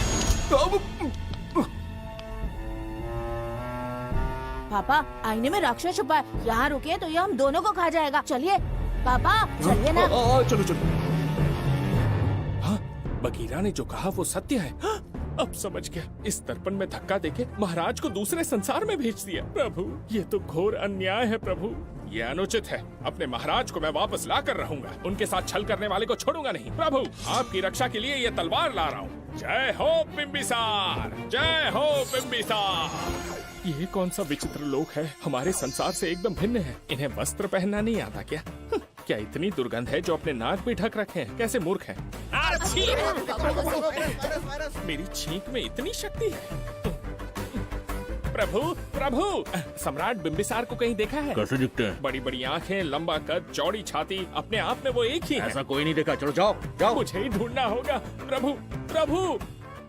पापा, आईने में राक्षस छुपा है। यहाँ रुके तो ये हम दोनों को खा जाएगा। चलिए पापा, चलिए ना। चलो चलो। हाँ, बघीरा ने जो कहा वो सत्य है। अब समझ गया, इस दर्पण में धक्का देके महाराज को दूसरे संसार में भेज दिया। प्रभु, ये तो घोर अन्याय है प्रभु, ये अनुचित है। अपने महाराज को मैं वापस ला कर रहूंगा, उनके साथ छल करने वाले को छोड़ूंगा नहीं। प्रभु, आपकी रक्षा के लिए ये तलवार ला रहा हूँ। जय हो बिंबिसार, जय हो बिंबिसार। ये कौन सा विचित्र लोक है, हमारे संसार से एकदम भिन्न है। इन्हें वस्त्र पहनना नहीं आता क्या? क्या इतनी दुर्गंध है जो अपने नाक भी ढक रखे हैं? कैसे मूर्ख हैं। मेरी छींक में इतनी शक्ति है। प्रभु, प्रभु, सम्राट बिंबिसार को कहीं देखा है? कैसे दिखते हैं? बड़ी बड़ी आंखें, लंबा कद, चौड़ी छाती, अपने आप में वो एक ही है। ऐसा कोई नहीं देखा। चलो जाओ जाओ। मुझे ही ढूंढना होगा। प्रभु, प्रभु,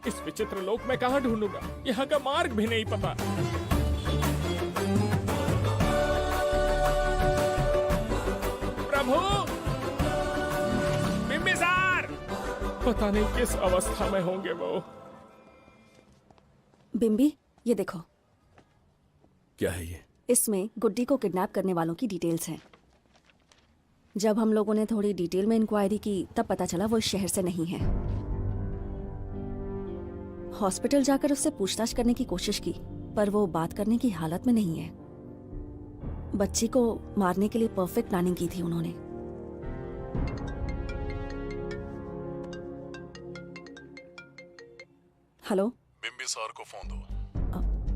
इस विचित्र लोक में कहाँ ढूंढूंगा? यहाँ का मार्ग भी नहीं पता। प्रभु, बिंबिसार, पता नहीं किस अवस्था में होंगे वो। बिम्बी, ये देखो। क्या है ये? इसमें गुड्डी को किडनैप करने वालों की डिटेल्स हैं। जब हम लोगों ने थोड़ी डिटेल में इंक्वायरी की तब पता चला वो इस शहर से नहीं है। हॉस्पिटल जाकर उससे पूछताछ करने की कोशिश की पर वो बात करने की हालत में नहीं है। बच्ची को मारने के लिए परफेक्ट प्लानिंग की थी उन्होंने। हेलो, बिंबिसार को फोन दो।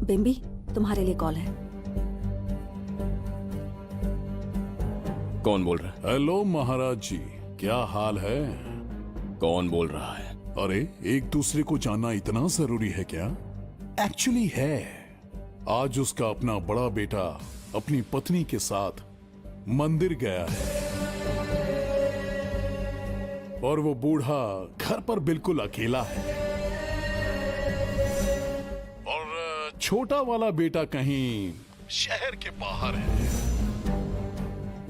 बिम्बी, तुम्हारे लिए कॉल है। कौन बोल रहा है? हेलो महाराज जी, क्या हाल है? कौन बोल रहा है? अरे, एक दूसरे को जानना इतना जरूरी है क्या? एक्चुअली है। आज उसका अपना बड़ा बेटा अपनी पत्नी के साथ मंदिर गया है और वो बूढ़ा घर पर बिल्कुल अकेला है और छोटा वाला बेटा कहीं शहर के बाहर है।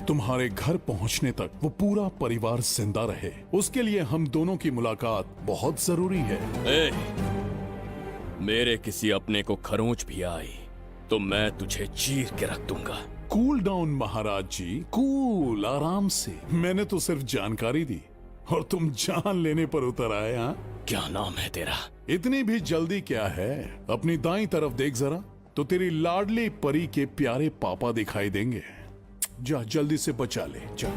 तुम्हारे घर पहुंचने तक वो पूरा परिवार जिंदा रहे, उसके लिए हम दोनों की मुलाकात बहुत जरूरी है। मेरे किसी अपने को खरोंच भी आई तो मैं तुझे चीर के रख दूंगा। कूल डाउन महाराज जी, कूल, आराम से। मैंने तो सिर्फ जानकारी दी और तुम जान लेने पर उतर आए। हाँ, क्या नाम है तेरा? इतनी भी जल्दी क्या है? अपनी दाईं तरफ देख जरा, तो तेरी लाडली परी के प्यारे पापा दिखाई देंगे। जा, जल्दी से बचा ले, जा।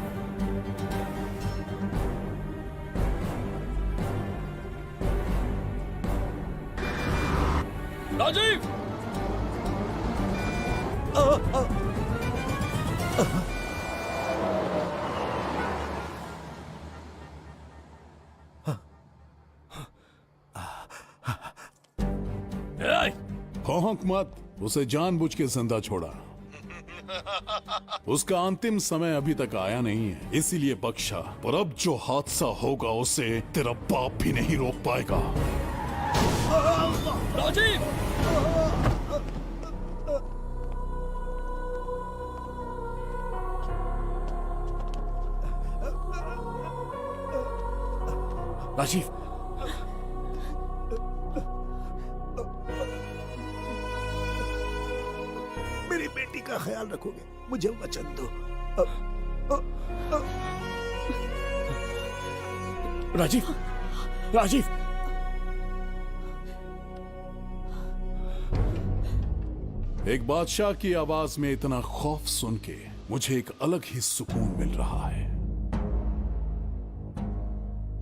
राजीव! भौंक मत, उसे जानबूझ के जिंदा छोड़ा। उसका अंतिम समय अभी तक आया नहीं है, इसीलिए बख्शा। पर अब जो हादसा होगा उसे तेरा बाप भी नहीं रोक पाएगा। राजीव! राजीव, मेरी बेटी का ख्याल रखोगे? मुझे वचन दो। राजीव, राजीव, एक बादशाह की आवाज में इतना खौफ सुन के मुझे एक अलग ही सुकून मिल रहा है।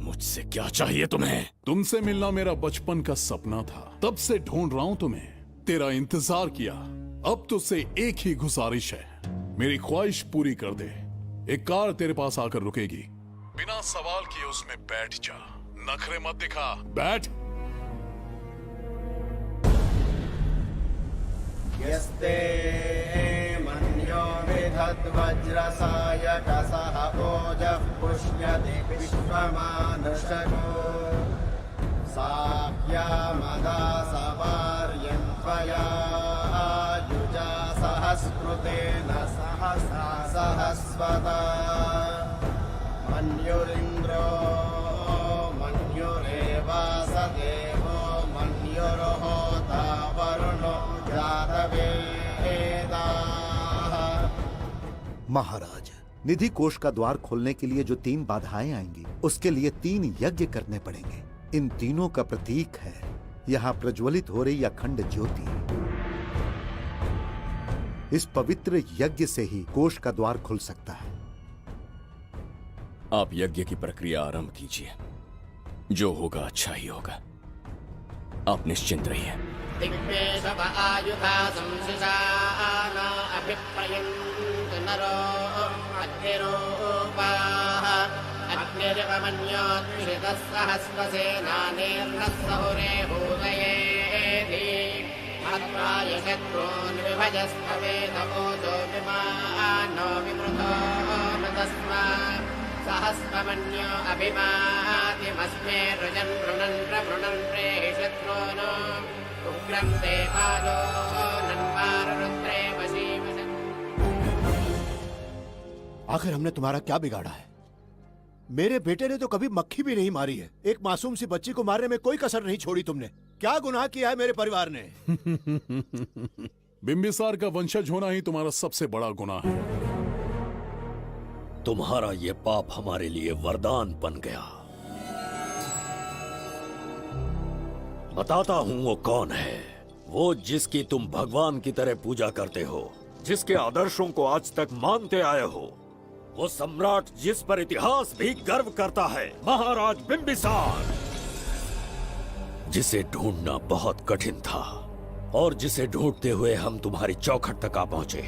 मुझसे क्या चाहिए तुम्हें? तुमसे मिलना मेरा बचपन का सपना था, तब से ढूंढ रहा हूं तुम्हें, तेरा इंतजार किया। अब तुझसे एक ही गुजारिश है, मेरी ख्वाहिश पूरी कर दे। एक कार तेरे पास आकर रुकेगी, बिना सवाल किए उसमें बैठ जा, नखरे मत दिखा, बैठ। यस्ते मन्यो विधद्वज्रसायकसः ओजः पुष्यति विश्वमानुषको साह्यामदा सवार्यं त्वया युजा सहस्कृतेन सहसा सहस्वता मन्युरिन्द्रो मन्युरेवास देवो मन्युर्होता वरुणो महाराज, निधि कोष का द्वार खोलने के लिए जो 3 बाधाएं आएंगी, उसके लिए 3 यज्ञ करने पड़ेंगे। इन तीनों का प्रतीक है यहाँ प्रज्वलित हो रही अखंड ज्योति, इस पवित्र यज्ञ से ही कोष का द्वार खुल सकता है। आप यज्ञ की प्रक्रिया आरंभ कीजिए। जो होगा अच्छा ही होगा। आप निश्चिंत रहिए। सहस्रमन्यो अभिमातिमस्मे रुजन् रुणन् प्रवृणन् प्रेषत्रोनो उग्रं देवालो नन्वारुद्रे वशीवसन्। आखिर हमने तुम्हारा क्या बिगाड़ा है? मेरे बेटे ने तो कभी मक्खी भी नहीं मारी है। एक मासूम सी बच्ची को मारने में कोई कसर नहीं छोड़ी तुमने। क्या गुनाह किया है मेरे परिवार ने? बिंबिसार का वंशज होना ही तुम्हारा सबसे बड़ा गुनाह है। तुम्हारा ये पाप हमारे लिए वरदान बन गया। बताता हूं वो कौन है। वो जिसकी तुम भगवान की तरह पूजा करते हो, जिसके आदर्शों को आज तक मानते आए हो, वो सम्राट जिस पर इतिहास भी गर्व करता है, महाराज बिंबिसार, जिसे ढूंढना बहुत कठिन था और जिसे ढूंढते हुए हम तुम्हारी चौखट तक आ पहुंचे।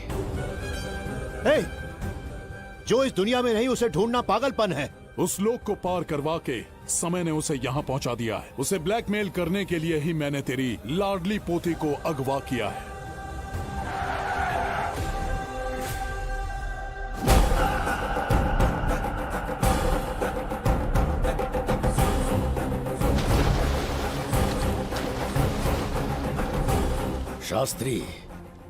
जो इस दुनिया में नहीं उसे ढूंढना पागलपन है। उस लोक को पार करवा के समय ने उसे यहाँ पहुँचा दिया है। उसे ब्लैकमेल करने के लिए ही मैंने तेरी लाडली पोती को अगवा किया है। शास्त्री,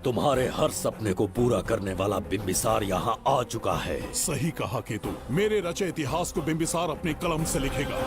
तुम्हारे हर सपने को पूरा करने वाला बिंबिसार यहाँ आ चुका है। सही कहा केतु। मेरे रचे इतिहास को बिंबिसार अपनी कलम से लिखेगा।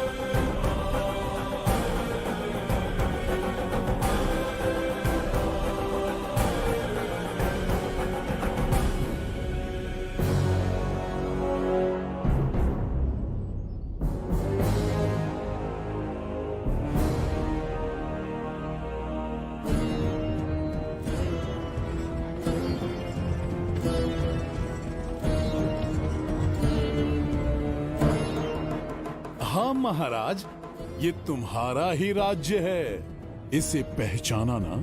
हाँ महाराज, ये तुम्हारा ही राज्य है। इसे पहचाना ना?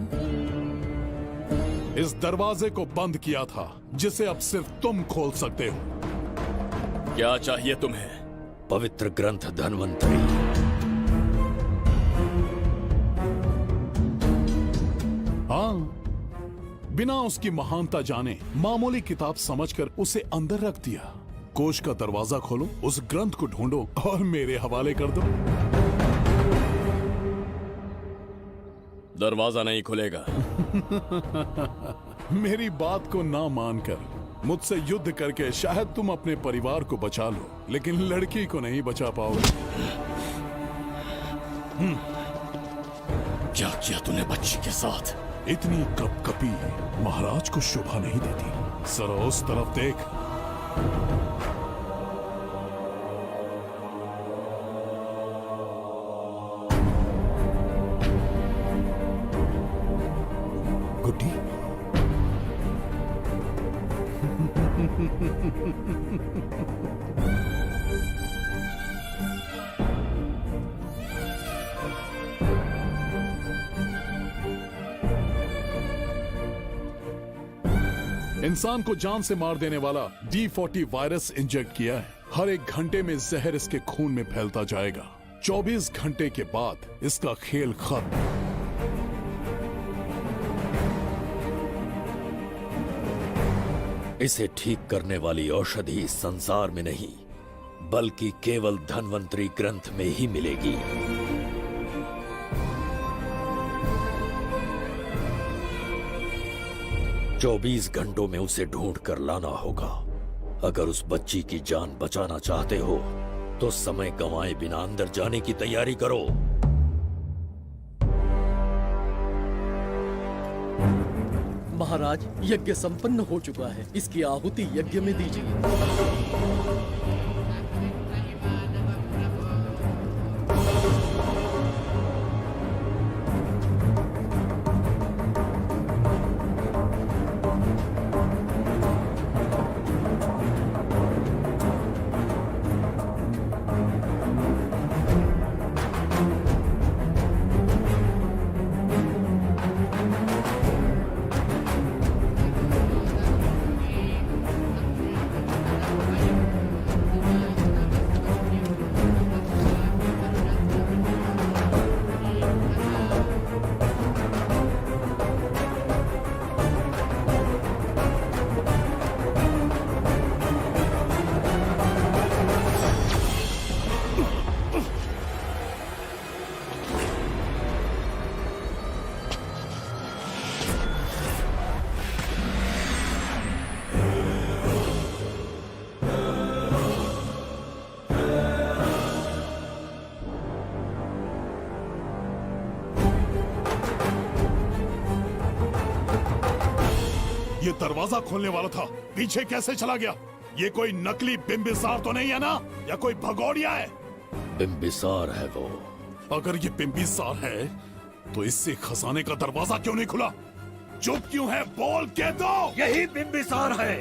इस दरवाजे को बंद किया था जिसे अब सिर्फ तुम खोल सकते हो। क्या चाहिए तुम्हें? पवित्र ग्रंथ धन्वंतरी। हाँ, बिना उसकी महानता जाने मामूली किताब समझकर उसे अंदर रख दिया। कोष का दरवाजा खोलो, उस ग्रंथ को ढूंढो और मेरे हवाले कर दो। दरवाजा नहीं खुलेगा। मेरी बात को ना मानकर मुझसे युद्ध करके शायद तुम अपने परिवार को बचा लो, लेकिन लड़की को नहीं बचा पाओगे। क्या किया तूने बच्ची के साथ? इतनी कपकपी महाराज को शोभा नहीं देती। जरा उस तरफ देख। गुड्डी, इंसान को जान से मार देने वाला D40 वायरस इंजेक्ट किया है। हर एक घंटे में जहर इसके खून में फैलता जाएगा। 24 घंटे के बाद इसका खेल खत्म। इसे ठीक करने वाली औषधि इस संसार में नहीं, बल्कि केवल धन्वंतरी ग्रंथ में ही मिलेगी। चौबीस घंटों में उसे ढूंढ कर लाना होगा। अगर उस बच्ची की जान बचाना चाहते हो तो समय गंवाए बिना अंदर जाने की तैयारी करो। महाराज, यज्ञ संपन्न हो चुका है। इसकी आहुति यज्ञ में दीजिए। ये दरवाजा खोलने वाला था, पीछे कैसे चला गया? ये कोई नकली बिम्बिसार तो नहीं है ना, या कोई भगोड़िया है? बिम्बिसार है वो। अगर ये बिम्बिसार है तो इससे खजाने का दरवाजा क्यों नहीं खुला? चुप क्यों है? बोल के दो। यही बिम्बिसार है।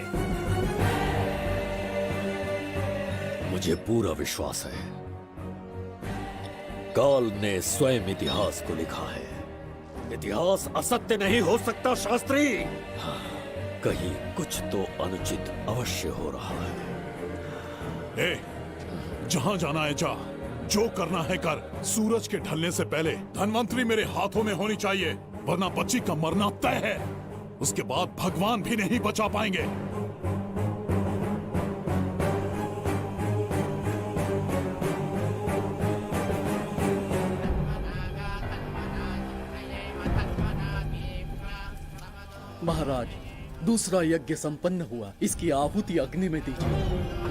मुझे पूरा विश्वास है, काल ने स्वयं इतिहास को लिखा है। इतिहास असत्य नहीं हो सकता शास्त्री। हाँ, कहीं कुछ तो अनुचित अवश्य हो रहा है। जहां जाना है जा, जो करना है कर। सूरज के ढलने से पहले धनवंतरी मेरे हाथों में होनी चाहिए, वरना बच्ची का मरना तय है। उसके बाद भगवान भी नहीं बचा पाएंगे। महाराज, दूसरा यज्ञ संपन्न हुआ, इसकी आहुति अग्नि में दीजिए।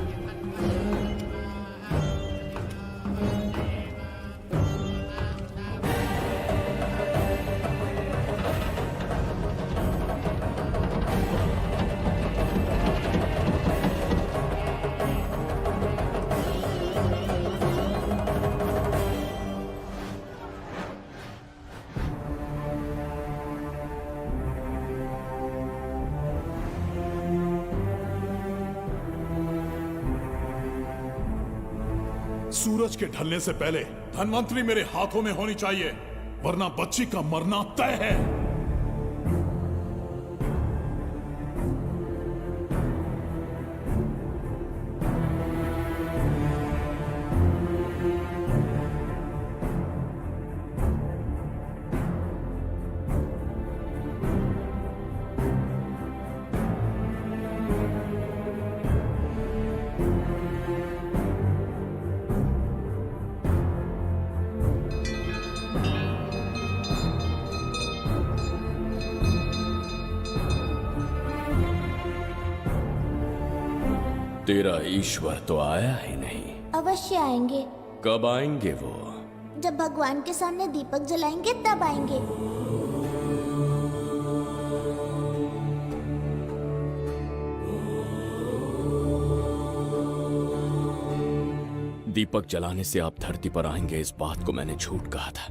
सूरज के ढलने से पहले धनवंतरी मेरे हाथों में होनी चाहिए, वरना बच्ची का मरना तय है। तेरा ईश्वर तो आया ही नहीं। अवश्य आएंगे। कब आएंगे वो? जब भगवान के सामने दीपक जलाएंगे तब आएंगे। दीपक जलाने से आप धरती पर आएंगे, इस बात को मैंने झूठ कहा था,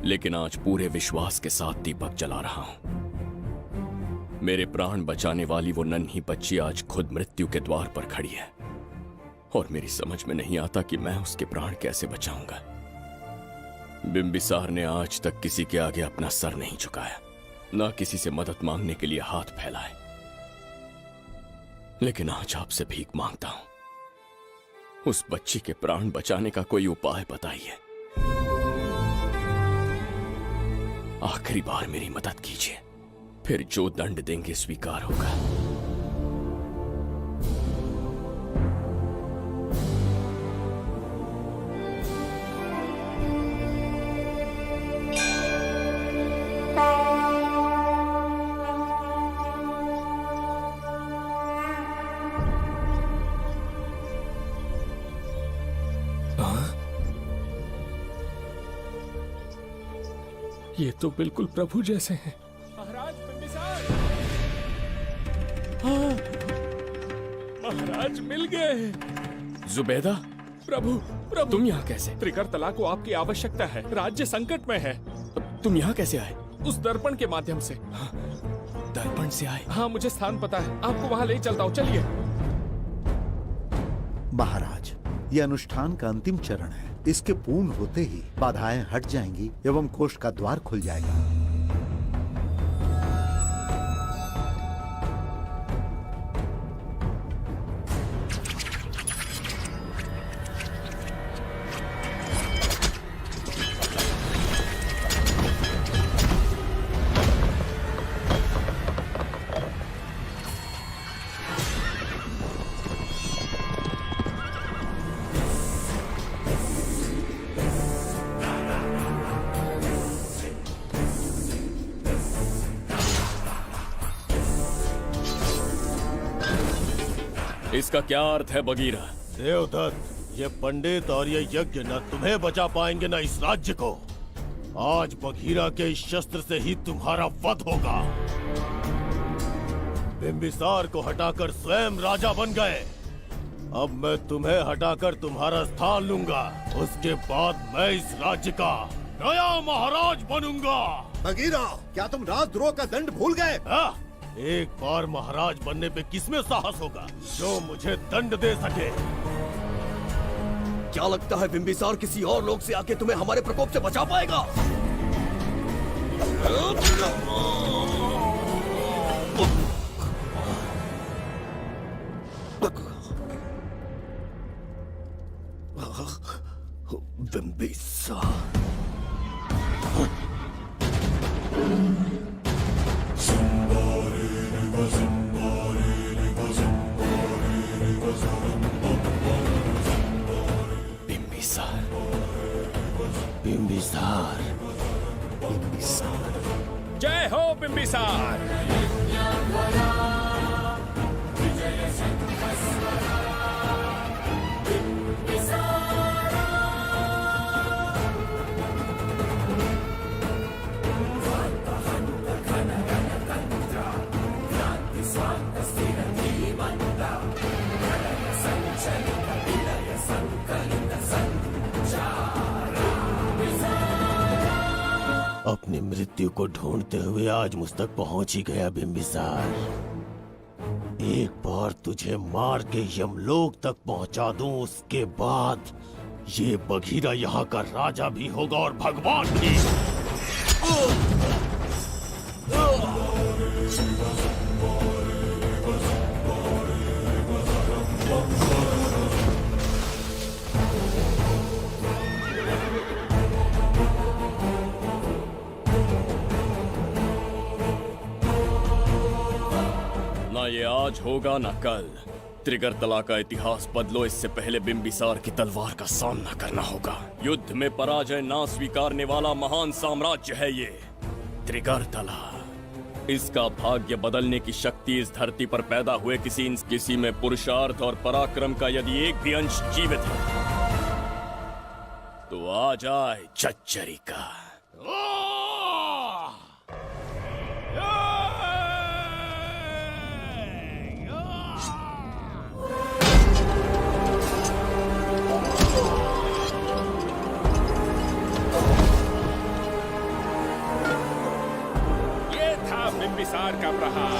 लेकिन आज पूरे विश्वास के साथ दीपक जला रहा हूं। मेरे प्राण बचाने वाली वो नन्ही बच्ची आज खुद मृत्यु के द्वार पर खड़ी है, और मेरी समझ में नहीं आता कि मैं उसके प्राण कैसे बचाऊंगा। बिम्बिसार ने आज तक किसी के आगे अपना सर नहीं झुकाया, ना किसी से मदद मांगने के लिए हाथ फैलाए, लेकिन आज आपसे भीख मांगता हूं। उस बच्ची के प्राण बचाने का कोई उपाय बताइए। आखिरी बार मेरी मदद कीजिए, फिर जो दंड देंगे स्वीकार होगा। ये तो बिल्कुल प्रभु जैसे हैं। महाराज बिम्बिसार! हाँ, महाराज मिल गए। जुबैदा, प्रभु, प्रभु, तुम यहाँ कैसे? त्रिकर्तला को आपकी आवश्यकता है, राज्य संकट में है। तुम यहाँ कैसे आए? उस दर्पण के माध्यम से। हाँ, दर्पण से आए? हाँ, मुझे स्थान पता है, आपको वहाँ ले चलता हूँ, चलिए। महाराज, ये अनुष्ठान का अंतिम चरण है। इसके पूर्ण होते ही बाधाएं हट जाएंगी एवं कोष का द्वार खुल जाएगा। इसका क्या अर्थ है बगीरा? देवदत्त, ये पंडित और ये यज्ञ न तुम्हें बचा पाएंगे न इस राज्य को। आज बगीरा के इस शस्त्र से ही तुम्हारा वध होगा। बिंबिसार को हटाकर स्वयं राजा बन गए। अब मैं तुम्हें हटाकर तुम्हारा स्थान लूंगा। उसके बाद मैं इस राज्य का नया महाराज बनूंगा। बगीरा, क्या तुम राजद्रोह का दंड भूल गए? एक बार महाराज बनने पे किसमें साहस होगा जो मुझे दंड दे सके? क्या लगता है बिंबिसार किसी और लोग से आके तुम्हें हमारे प्रकोप से बचा पाएगा? बिंबिसार बिंबिसार जय हो बिंबिसार। अपनी मृत्यु को ढूंढते हुए आज मुझ तक पहुंच ही गया बिंबिसार। एक बार तुझे मार के यमलोक तक पहुंचा दूं, उसके बाद ये बघीरा यहाँ का राजा भी होगा और भगवान भी। ना ये आज होगा ना कल। त्रिगर्तला का इतिहास बदलो, इससे पहले बिंबिसार की तलवार का सामना करना होगा। युद्ध में पराजय ना स्वीकारने वाला महान साम्राज्य है ये त्रिगर्तला। इसका भाग्य बदलने की शक्ति इस धरती पर पैदा हुए किसी में पुरुषार्थ और पराक्रम का यदि एक भी अंश जीवित है तो आ जाए चच्चरी का। ये था बिंबिसार का प्रहार।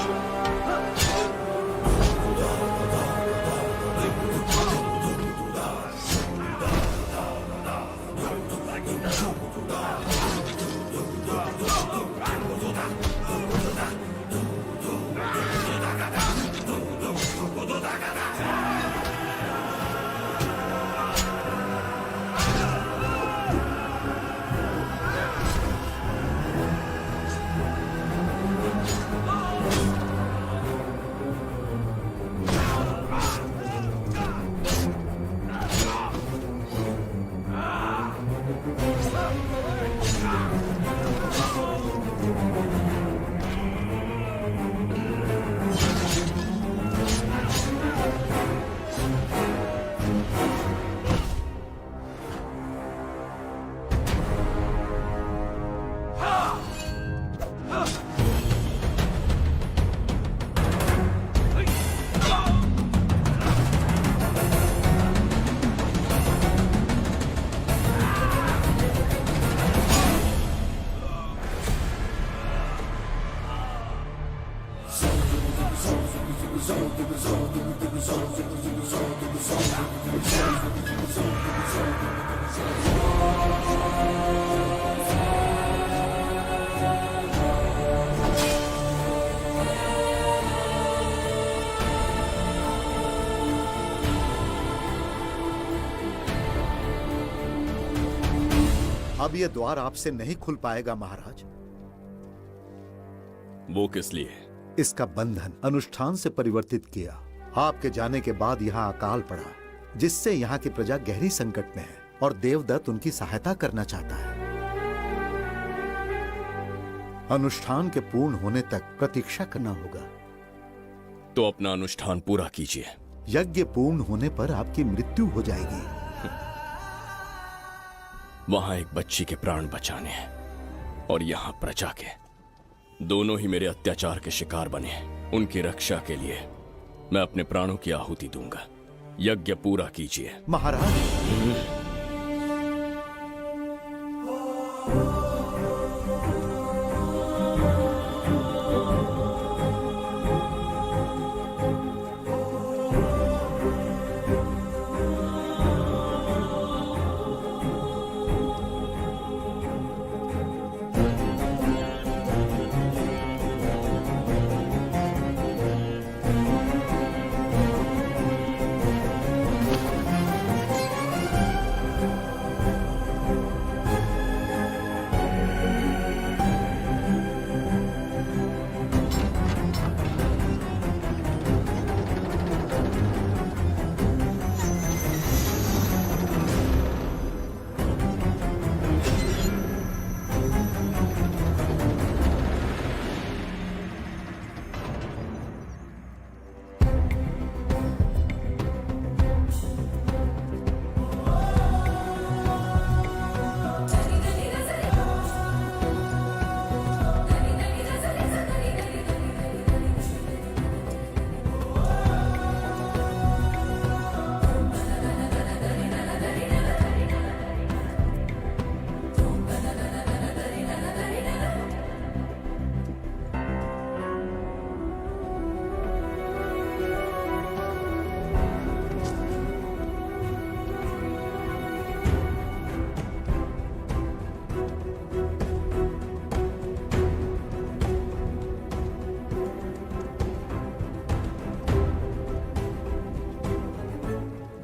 अब ये द्वार आपसे नहीं खुल पाएगा महाराज। वो किस लिए? इसका बंधन अनुष्ठान से परिवर्तित किया। आपके जाने के बाद यहाँ अकाल पड़ा, जिससे यहाँ की प्रजा गहरी संकट में है और देवदत्त उनकी सहायता करना चाहता है। अनुष्ठान के पूर्ण होने तक प्रतीक्षा करना होगा। तो अपना अनुष्ठान पूरा कीजिए। यज्ञ पूर्ण होने पर आपकी मृत्यु हो जाएगी। वहां एक बच्ची के प्राण बचाने हैं और यहाँ प्रजा के, दोनों ही मेरे अत्याचार के शिकार बने हैं। उनकी रक्षा के लिए मैं अपने प्राणों की आहुति दूंगा। यज्ञ पूरा कीजिए। महाराज।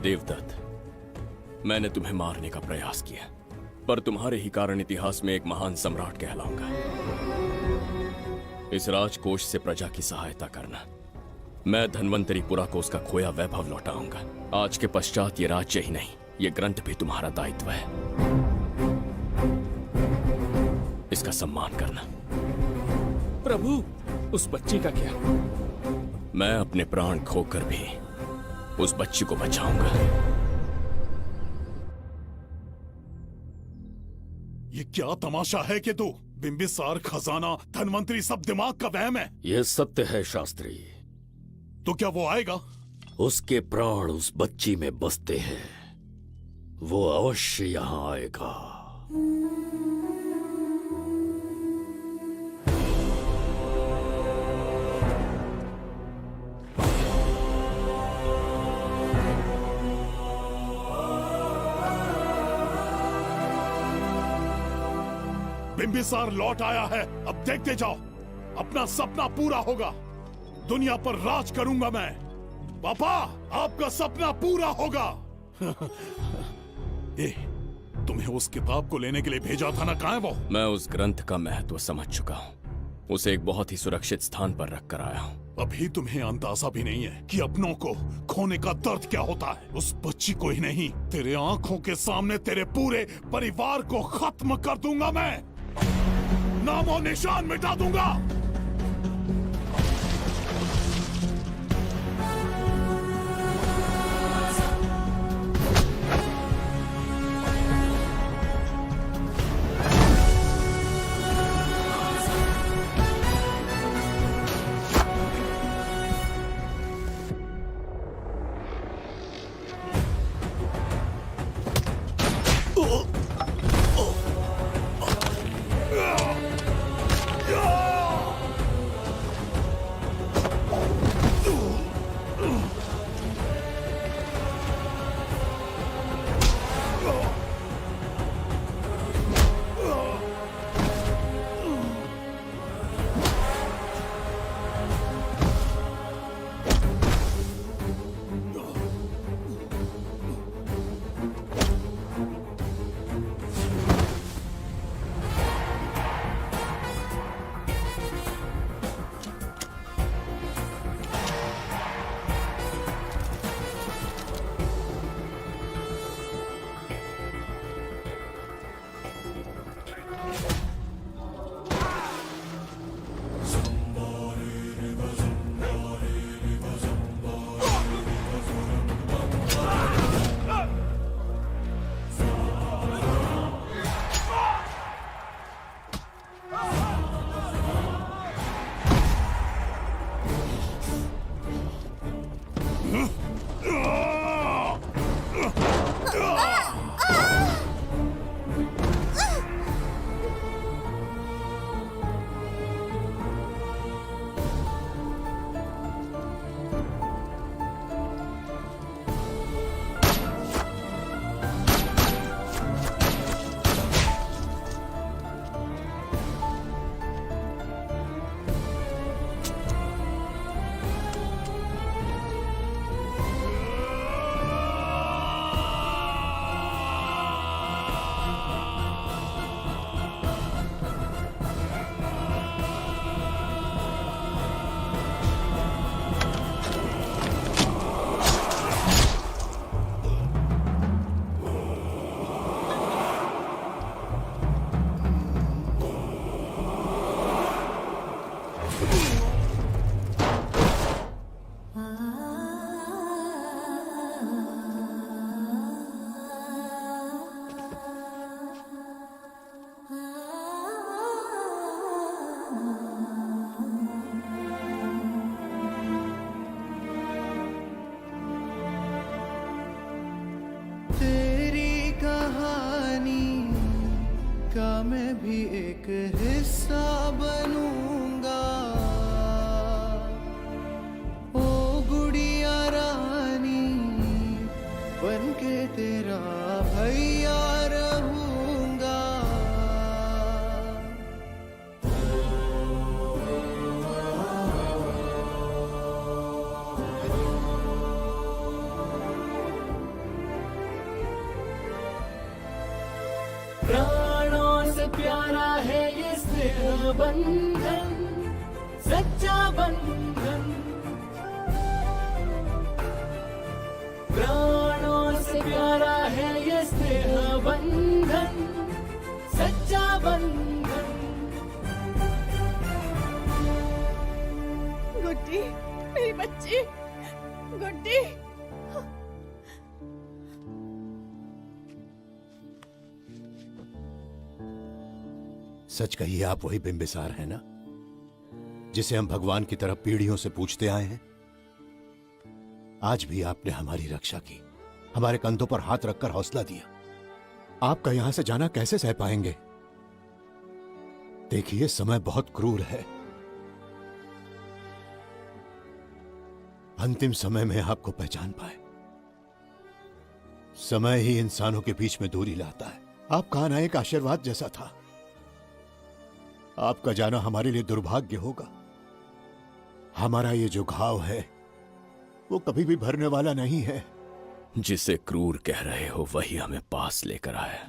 देवदत्त, मैंने तुम्हें मारने का प्रयास किया, पर तुम्हारे ही कारण इतिहास में एक महान सम्राट कहलाऊंगा। इस राजकोष से प्रजा की सहायता करना। मैं धन्वंतरीपुरा को उसका खोया वैभव लौटाऊंगा। आज के पश्चात ये राज्य ही नहीं, ये ग्रंथ भी तुम्हारा दायित्व है। इसका सम्मान करना। प्रभु, उस बच्ची का क्या? मैं अपने प्राण खोकर भी उस बच्ची को बचाऊंगा। ये क्या तमाशा है कि तू बिंबिसार, खजाना, धनवंतरी सब दिमाग का वहम है? यह सत्य है शास्त्री। तो क्या वो आएगा? उसके प्राण उस बच्ची में बसते हैं। वो अवश्य यहाँ आएगा। बिंबिसार लौट आया है। अब देखते जाओ, अपना सपना पूरा होगा। दुनिया पर राज करूंगा मैं। पापा, आपका सपना पूरा होगा। तुम्हें उस किताब को लेने के लिए भेजा था ना, कहाँ है वो? मैं उस ग्रंथ का महत्व समझ चुका हूँ। उसे एक बहुत ही सुरक्षित स्थान पर रख कर आया हूँ। अभी तुम्हें अंदाजा भी नहीं है कि अपनों को खोने का दर्द क्या होता है। उस बच्ची को ही नहीं, तेरे आंखों के सामने तेरे पूरे परिवार को खत्म कर दूंगा मैं। नामो निशान मिटा दूंगा। मैं भी एक हिस्सा बनूंगा। ओ गुड़िया रानी बन के तेरा भैया रहूंगा। प्राणों से प्यारा है ये स्नेह बंधन, सच्चा बंधन। प्राणों से प्यारा है ये स्नेह बंधन, सच्चा बंधन। गुड्डी, मेरी बच्ची, गुड्डी। सच कहिए, आप वही बिंबिसार हैं ना, जिसे हम भगवान की तरफ पीढ़ियों से पूछते आए हैं? आज भी आपने हमारी रक्षा की, हमारे कंधों पर हाथ रखकर हौसला दिया। आपका यहां से जाना कैसे सह पाएंगे? देखिए, समय बहुत क्रूर है। अंतिम समय में आपको पहचान पाए। समय ही इंसानों के बीच में दूरी लाता है। आपका आना एक आशीर्वाद जैसा था। आपका जाना हमारे लिए दुर्भाग्य होगा। हमारा ये जो घाव है वो कभी भी भरने वाला नहीं है। जिसे क्रूर कह रहे हो वही हमें पास लेकर आया।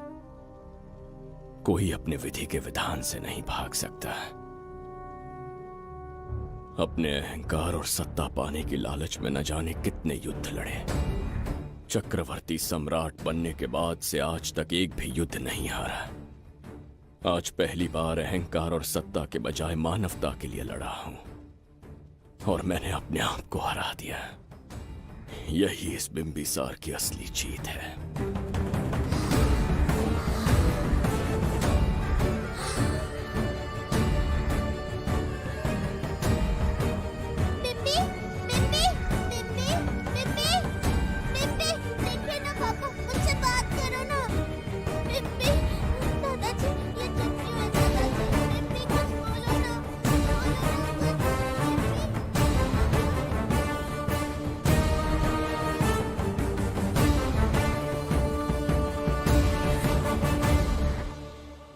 कोई अपने विधि के विधान से नहीं भाग सकता। अपने अहंकार और सत्ता पाने की लालच में न जाने कितने युद्ध लड़े। चक्रवर्ती सम्राट बनने के बाद से आज तक एक भी युद्ध नहीं हारा। आज पहली बार अहंकार और सत्ता के बजाय मानवता के लिए लड़ा हूं, और मैंने अपने आप को हरा दिया। यही इस बिंबिसार की असली जीत है।